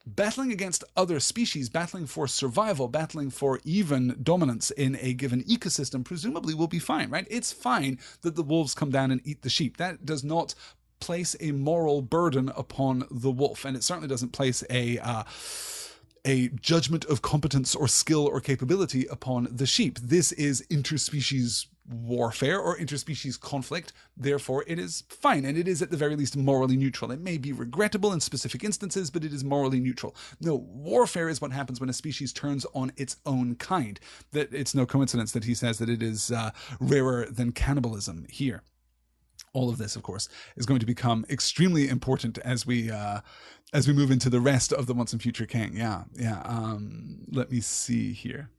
battling against other species, battling for survival, battling for even dominance in a given ecosystem, presumably will be fine, right? It's fine that the wolves come down and eat the sheep. That does not place a moral burden upon the wolf, and it certainly doesn't place a judgment of competence or skill or capability upon the sheep. This is interspecies warfare or interspecies conflict. Therefore, it is fine, and it is at the very least morally neutral. It may be regrettable in specific instances, but it is morally neutral. No, warfare is what happens when a species turns on its own kind. That it's no coincidence that he says that it is rarer than cannibalism here. All of this, of course, is going to become extremely important as we move into the rest of the Once and Future King. Let me see here.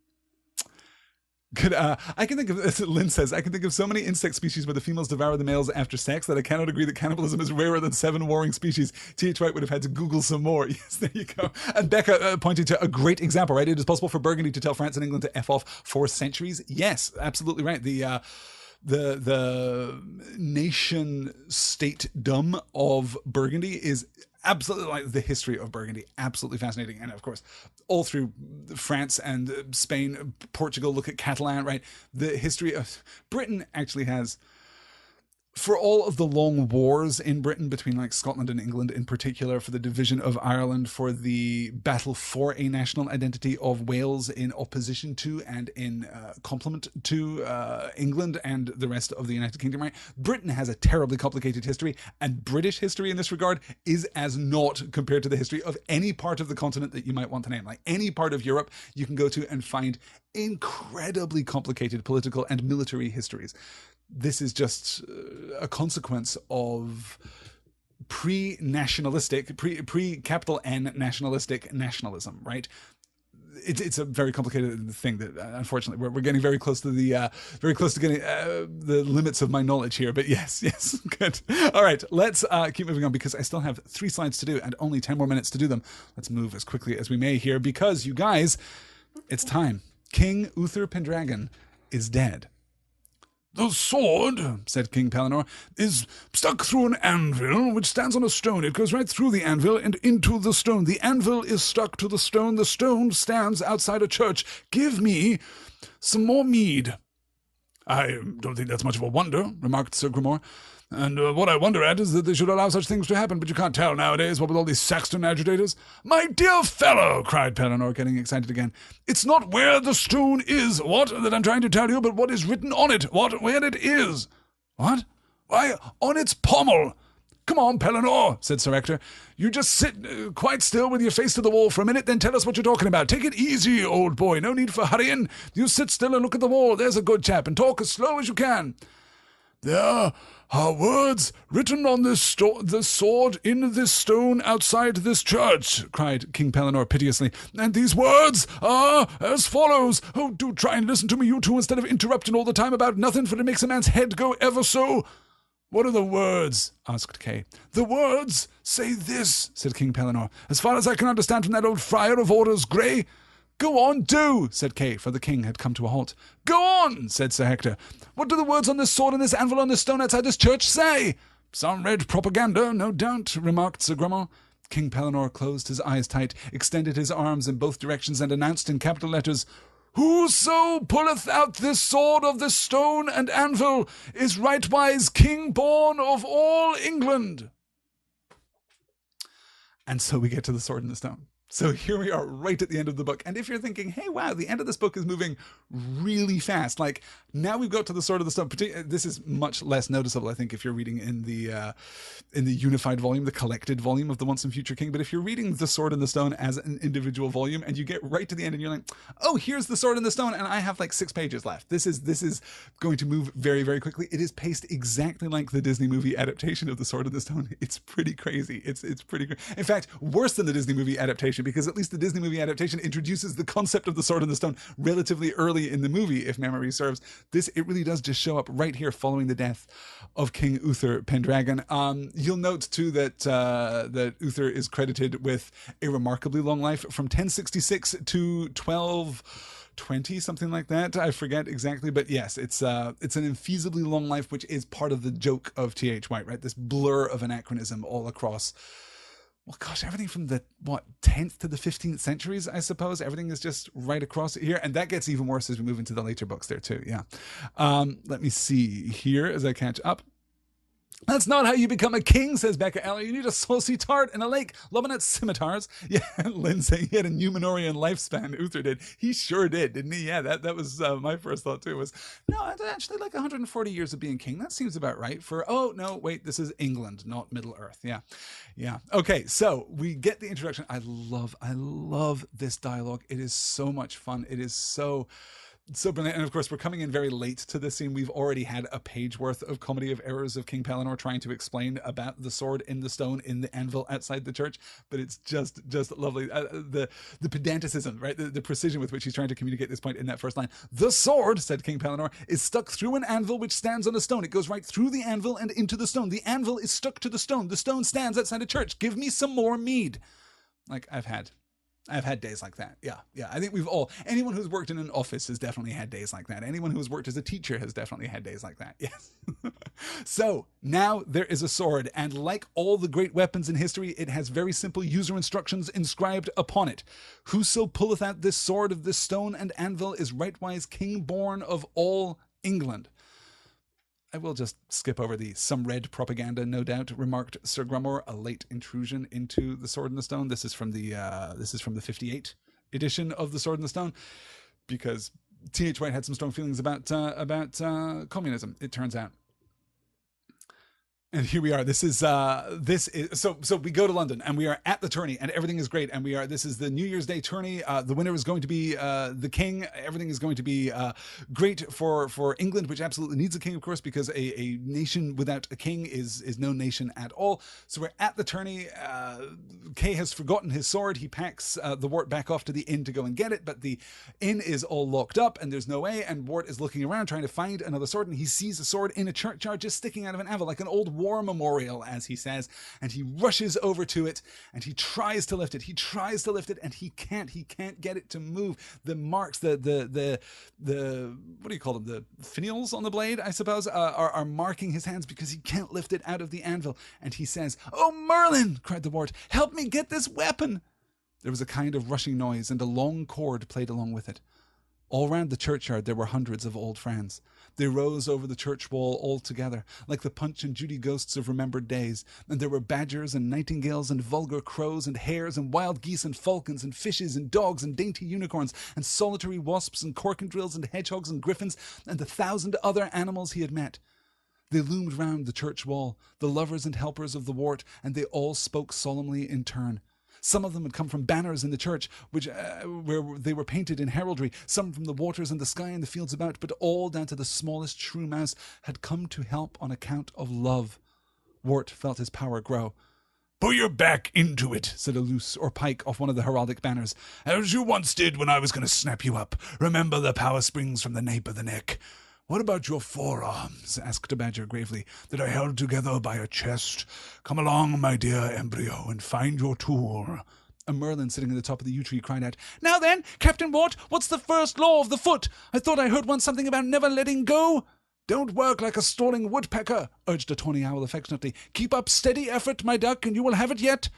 I can think of, as Lynn says, I can think of so many insect species where the females devour the males after sex that I cannot agree that cannibalism is rarer than 7 warring species. T.H. White would have had to Google some more. Yes, there you go. And Becca pointed to a great example, right? It is possible for Burgundy to tell France and England to F off for centuries. Yes, absolutely right. The nation state-dom of Burgundy is absolutely, like, the history of Burgundy, absolutely fascinating. And of course, all through France and Spain, Portugal, look at Catalan, right? The history of Britain actually has, for all of the long wars in Britain between like Scotland and England in particular, for the division of Ireland, for the battle for a national identity of Wales in opposition to and in complement to England and the rest of the United Kingdom, right? Britain has a terribly complicated history, and British history in this regard is as naught compared to the history of any part of the continent that you might want to name. Like any part of Europe you can go to and find incredibly complicated political and military histories. This is just a consequence of pre-nationalistic, pre-capital N nationalistic nationalism, right? It's a very complicated thing that, unfortunately, we're getting very close to getting the limits of my knowledge here. But yes, good. All right, let's keep moving on because I still have 3 slides to do and only 10 more minutes to do them. Let's move as quickly as we may here because, you guys, it's time. King Uther Pendragon is dead. "The sword," said King Pellinore, "is stuck through an anvil which stands on a stone. It goes right through the anvil and into the stone. The anvil is stuck to the stone. The stone stands outside a church. Give me some more mead." "I don't think that's much of a wonder," remarked Sir Grimor. "And what I wonder at is that they should allow such things to happen, but you can't tell nowadays, what with all these Saxon agitators." "My dear fellow," cried Pellinore, getting excited again, "it's not where the stone is, that I'm trying to tell you, but what is written on it, where it is." "What?" "Why, on its pommel." "Come on, Pellinore," said Sir Ector. "You just sit quite still with your face to the wall for a minute, then tell us what you're talking about. Take it easy, old boy, no need for hurrying. You sit still and look at the wall, there's a good chap, and talk as slow as you can." "There are words written on the sword in this stone outside this church," cried King Pellinore piteously, "and these words are as follows." "Oh, do try and listen to me, you two, instead of interrupting all the time about nothing, for it makes a man's head go ever so." "What are the words?" asked Kay. "The words say this," said King Pellinore, "as far as I can understand from that old friar of orders grey." "Go on, do," said Kay, for the king had come to a halt. "Go on," said Sir Hector. "What do the words on this sword and this anvil on this stone outside this church say?" "Some red propaganda, no doubt," remarked Sir Grimor. King Pellinore closed his eyes tight, extended his arms in both directions, and announced in capital letters, "Whoso pulleth out this sword of this stone and anvil is rightwise king born of all England." And so we get to the sword and the stone. So here we are right at the end of the book. And if you're thinking, hey, wow, the end of this book is moving really fast. Like, now we've got to the Sword of the Stone. This is much less noticeable, I think, if you're reading in the unified volume, the collected volume of The Once and Future King. But if you're reading The Sword and the Stone as an individual volume and you get right to the end and you're like, oh, here's The Sword and the Stone, and I have like 6 pages left. This is going to move very, very quickly. It is paced exactly like the Disney movie adaptation of The Sword and the Stone. It's pretty crazy. It's pretty crazy. In fact, worse than the Disney movie adaptation, because at least the Disney movie adaptation introduces the concept of the Sword in the Stone relatively early in the movie, if memory serves. It really does just show up right here following the death of King Uther Pendragon. You'll note too that that Uther is credited with a remarkably long life from 1066 to 1220, something like that. I forget exactly, but yes, it's an infeasibly long life, which is part of the joke of T.H. White, right? This blur of anachronism all across. Well, gosh, everything from the 10th to the 15th centuries, I suppose. Everything is just right across here, and that gets even worse as we move into the later books there too. Yeah. Let me see here as I catch up. That's not how you become a king, says Becca Eller. You need a saucy tart and a lake, loving its scimitars. Yeah, Lynn saying he had a Numenorean lifespan. Uther did. He sure did, didn't he? Yeah, that was my first thought too, was, no, actually like 140 years of being king. That seems about right for, oh, no, wait, this is England, not Middle Earth. Yeah, yeah. Okay, so we get the introduction. I love this dialogue. It is so much fun. It is so brilliant. And of course, we're coming in very late to this scene. We've already had a page worth of comedy of errors of King Pellinore trying to explain about the sword in the stone in the anvil outside the church, but it's just lovely. The pedanticism, right? The precision with which he's trying to communicate this point in that first line. The sword, said King Pellinore, is stuck through an anvil which stands on a stone. It goes right through the anvil and into the stone. The anvil is stuck to the stone. The stone stands outside a church. Give me some more mead. Like I've had days like that. Yeah. I think anyone who's worked in an office has definitely had days like that. Anyone who has worked as a teacher has definitely had days like that. Yes. So now there is a sword, and like all the great weapons in history, it has very simple user instructions inscribed upon it. Whoso pulleth out this sword of this stone and anvil is rightwise king born of all England. I will just skip over the some red propaganda, no doubt, remarked Sir Grummore, a late intrusion into The Sword in the Stone. This is from the 58 edition of The Sword in the Stone, because T.H. White had some strong feelings about communism, it turns out. And here we are. This is so we go to London and we are at the tourney and everything is great. And this is the New Year's Day tourney. The winner is going to be the king. Everything is going to be great for England, which absolutely needs a king, of course, because a nation without a king is no nation at all. So we're at the tourney. Kay has forgotten his sword. He packs the Wart back off to the inn to go and get it, but the inn is all locked up and there's no way. And Wart is looking around trying to find another sword, and he sees a sword in a churchyard just sticking out of an anvil, like an old war memorial, as he says, and he rushes over to it and he tries to lift it and he can't get it to move. The marks, the what do you call them, the finials on the blade, I suppose, are marking his hands because he can't lift it out of the anvil. And he says, "Oh, Merlin," cried the Wart, "help me get this weapon." There was a kind of rushing noise and a long chord played along with it. All round the churchyard there were hundreds of old friends. They rose over the church wall all together, like the Punch and Judy ghosts of remembered days, and there were badgers and nightingales and vulgar crows and hares and wild geese and falcons and fishes and dogs and dainty unicorns and solitary wasps and corkendrills and hedgehogs and griffins and 1,000 other animals he had met. They loomed round the church wall, the lovers and helpers of the Wart, and they all spoke solemnly in turn. Some of them had come from banners in the church, where they were painted in heraldry, some from the waters and the sky and the fields about, but all, down to the smallest shrew mouse, had come to help on account of love. Wart felt his power grow. "Put your back into it," said a Luce or Pike off one of the heraldic banners, "as you once did when I was going to snap you up. Remember, the power springs from the nape of the neck." "What about your forearms?" asked a badger gravely, "that are held together by a chest? Come along, my dear embryo, and find your tool." A Merlin sitting at the top of the yew tree cried out, "Now then, Captain Wart, what's the first law of the foot? I thought I heard once something about never letting go." "Don't work like a stalling woodpecker," urged a tawny owl affectionately. "Keep up steady effort, my duck, and you will have it yet."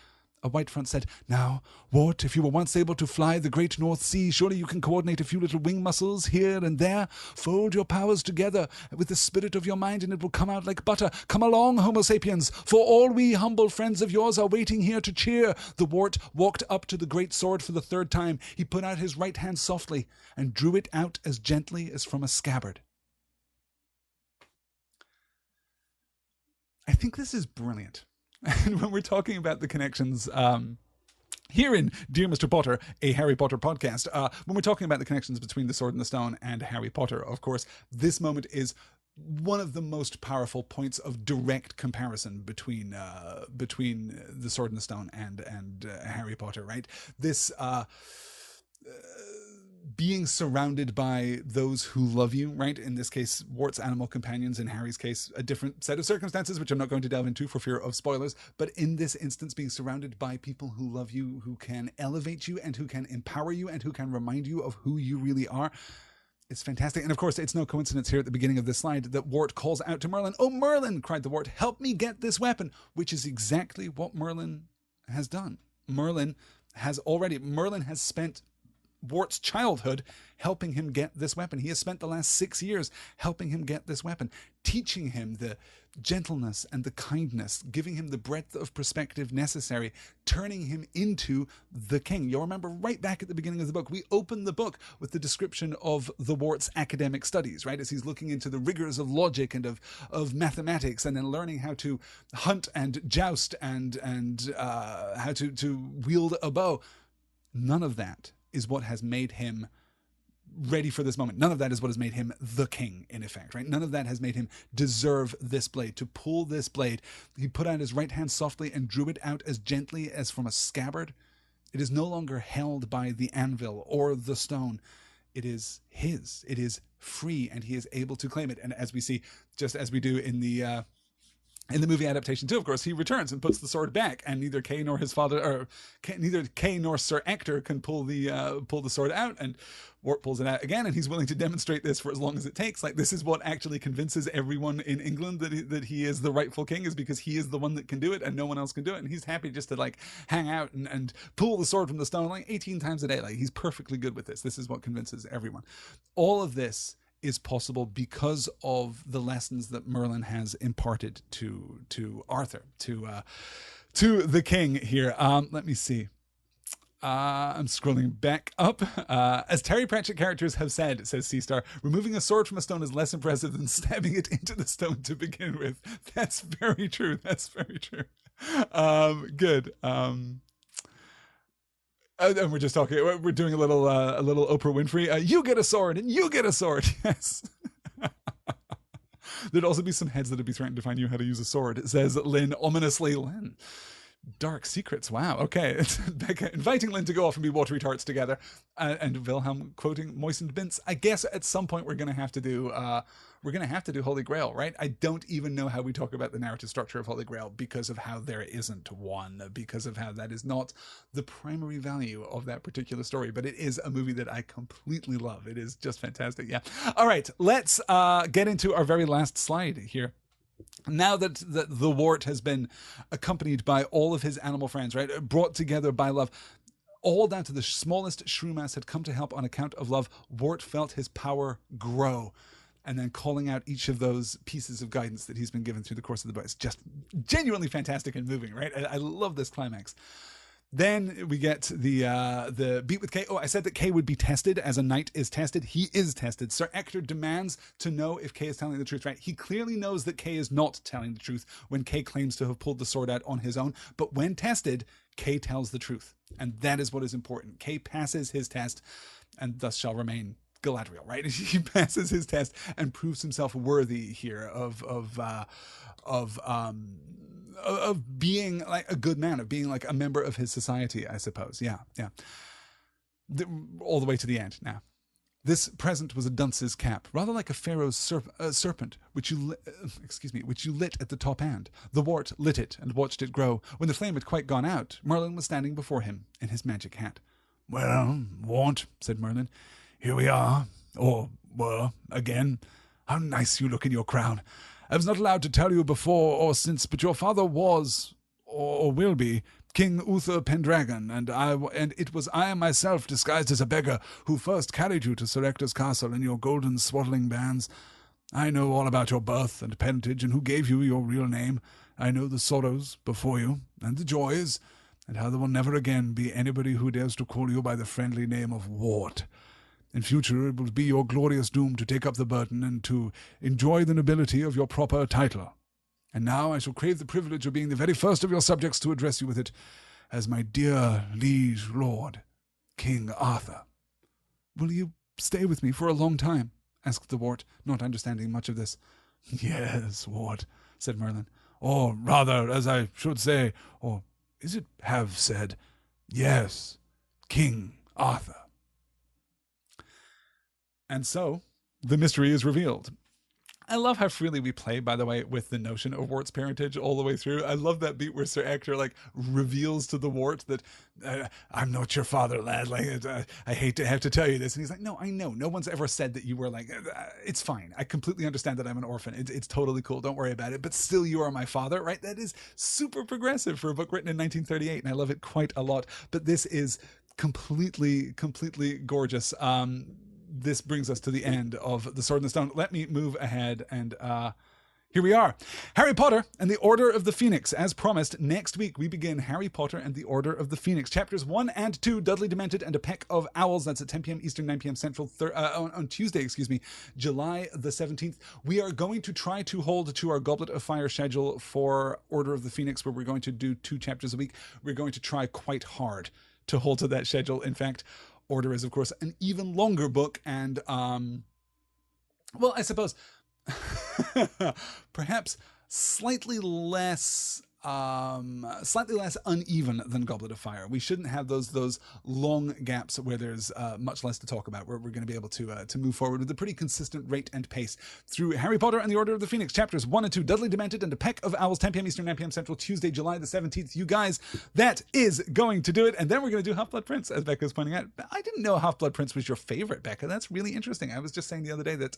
A white front said, "Now, Wart, if you were once able to fly the great North Sea, surely you can coordinate a few little wing muscles here and there. Fold your powers together with the spirit of your mind and it will come out like butter. Come along, Homo sapiens, for all we humble friends of yours are waiting here to cheer." The Wart walked up to the great sword for the third time. He put out his right hand softly and drew it out as gently as from a scabbard. I think this is brilliant. And when we're talking about the connections here in Dear Mr. Potter, a Harry Potter podcast, when we're talking about the connections between The Sword and the Stone and Harry Potter, of course, this moment is one of the most powerful points of direct comparison between the Sword and the Stone and Harry Potter, right? This being surrounded by those who love you, right? In this case, Wart's animal companions. In Harry's case, a different set of circumstances, which I'm not going to delve into for fear of spoilers. But in this instance, being surrounded by people who love you, who can elevate you and who can empower you and who can remind you of who you really are. It's fantastic. And of course, it's no coincidence here at the beginning of this slide that Wart calls out to Merlin. "Oh, Merlin," cried the Wart, "help me get this weapon," which is exactly what Merlin has done. Merlin has spent Wart's childhood helping him get this weapon. He has spent the last 6 years helping him get this weapon, teaching him the gentleness and the kindness, giving him the breadth of perspective necessary, turning him into the king. You'll remember right back at the beginning of the book, we open the book with the description of the Wart's academic studies, right? As he's looking into the rigors of logic and of mathematics, and then learning how to hunt and joust and how to wield a bow. None of that is what has made him ready for this moment. None of that is what has made him the king, in effect, right? None of that has made him deserve this blade. To pull this blade, he put out his right hand softly and drew it out as gently as from a scabbard. It is no longer held by the anvil or the stone. It is his. It is free, and he is able to claim it. And as we see, just as we do in the movie adaptation too, of course, he returns and puts the sword back, and neither Kay nor his father, or neither Kay nor Sir Ector can pull the sword out, and Wart pulls it out again, and he's willing to demonstrate this for as long as it takes. Like, this is what actually convinces everyone in England that he is the rightful king, is because he is the one that can do it and no one else can do it, and he's happy just to like hang out and pull the sword from the stone like 18 times a day. Like, he's perfectly good with this. This is what convinces everyone. All of this is possible because of the lessons that Merlin has imparted to Arthur, to the king here. Let me see. I'm scrolling back up. As Terry Pratchett characters have said, says C-Star, removing a sword from a stone is less impressive than stabbing it into the stone to begin with. That's very true. That's very true. Good. And we're just talking. We're doing a little Oprah Winfrey. You get a sword, and you get a sword. Yes. There'd also be some heads that'd be threatened to find you how to use a sword, says Lynn ominously. Lynn. Dark secrets. Wow. Okay. Becca inviting Lynn to go off and be watery tarts together, and Wilhelm quoting moistened mints. I guess at some point we're gonna have to do Holy Grail, right? I don't even know how we talk about the narrative structure of Holy Grail because of how there isn't one, because of how that is not the primary value of that particular story. But it is a movie that I completely love. It is just fantastic. Yeah. All right. Let's get into our very last slide here. Now that the Wart has been accompanied by all of his animal friends, right, brought together by love, all down to the smallest shrewmass had come to help on account of love, Wart felt his power grow. And then calling out each of those pieces of guidance that he's been given through the course of the book. It's just genuinely fantastic and moving, right? I love this climax. Then we get the beat with Kay. Oh, I said that Kay would be tested as a knight is tested. He is tested. Sir Ector demands to know if Kay is telling the truth, right? He clearly knows that Kay is not telling the truth when Kay claims to have pulled the sword out on his own. But when tested, Kay tells the truth. And that is what is important. Kay passes his test and thus shall remain Galadriel, right? He passes his test and proves himself worthy here of being like a good man, of being like a member of his society, I suppose. Yeah. All the way to the end now. This present was a dunce's cap, rather like a pharaoh's serpent, which you lit at the top end. The Wart lit it and watched it grow. When the flame had quite gone out, Merlin was standing before him in his magic hat. "Well, Wart," said Merlin, "here we are, or were, again. How nice you look in your crown. I was not allowed to tell you before or since, but your father was, or will be, King Uther Pendragon, and it was I myself, disguised as a beggar, who first carried you to Sir Ector's castle in your golden swaddling bands. I know all about your birth and parentage, and who gave you your real name. I know the sorrows before you, and the joys, and how there will never again be anybody who dares to call you by the friendly name of Wart. In future it will be your glorious doom to take up the burden and to enjoy the nobility of your proper title. And now I shall crave the privilege of being the very first of your subjects to address you with it, as my dear liege lord, King Arthur." "Will you stay with me for a long time?" asked the Wart, not understanding much of this. Yes, what? Said Merlin. Or rather, as I should say, or is it have said, yes, King Arthur. And so, the mystery is revealed. I love how freely we play, by the way, with the notion of Wart's parentage all the way through. I love that beat where Sir Ector reveals to the Wart that I'm not your father, lad. I hate to have to tell you this, and he's like, "No, I know. No one's ever said that you were it's fine. I completely understand that I'm an orphan. It's totally cool. Don't worry about it. But still, you are my father, right?" That is super progressive for a book written in 1938, and I love it quite a lot. But this is completely gorgeous. This brings us to the end of The Sword and the Stone. Let me move ahead, and here we are. Harry Potter and the Order of the Phoenix. As promised, next week we begin Harry Potter and the Order of the Phoenix. Chapters 1 and 2, Dudley Demented and a Peck of Owls. That's at 10 p.m. Eastern, 9 p.m. Central, on Tuesday, July the 17th. We are going to try to hold to our Goblet of Fire schedule for Order of the Phoenix, where we're going to do 2 chapters a week. We're going to try quite hard to hold to that schedule. In fact, Order is, of course, an even longer book, and, well, I suppose, perhaps slightly less uneven than Goblet of Fire. We shouldn't have those long gaps where there's much less to talk about, where we're going to be able to move forward with a pretty consistent rate and pace through Harry Potter and the Order of the Phoenix, chapters 1 and 2, Dudley Demented and a Peck of Owls, 10 p.m. Eastern, 9 p.m. Central, Tuesday, July the 17th. You guys, that is going to do it. And then we're going to do Half-Blood Prince, as Becca was pointing out. I didn't know Half-Blood Prince was your favorite, Becca. That's really interesting. I was just saying the other day that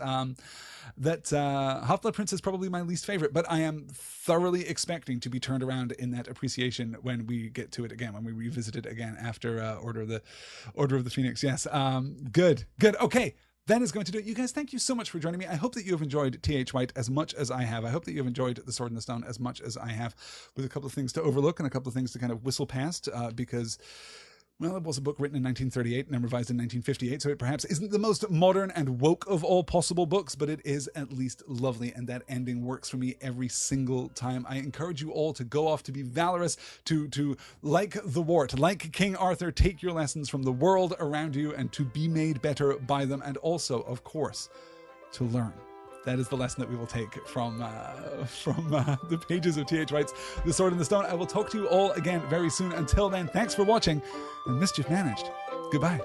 Half-Blood Prince is probably my least favorite, but I am thoroughly expecting to be turned around in that appreciation when we get to it again, when we revisit it again after Order of the Phoenix. Yes. Good. Okay. That is going to do it. You guys, thank you so much for joining me. I hope that you have enjoyed T.H. White as much as I have. I hope that you have enjoyed The Sword and the Stone as much as I have, with a couple of things to overlook and a couple of things to kind of whistle past, because, well, it was a book written in 1938 and then revised in 1958, so it perhaps isn't the most modern and woke of all possible books, but it is at least lovely, and that ending works for me every single time. I encourage you all to go off to be valorous, to like the Wart, like King Arthur, take your lessons from the world around you and to be made better by them, and also, of course, to learn. That is the lesson that we will take from the pages of T.H. White's The Sword and the Stone. I will talk to you all again very soon. Until then, thanks for watching, and mischief managed. Goodbye.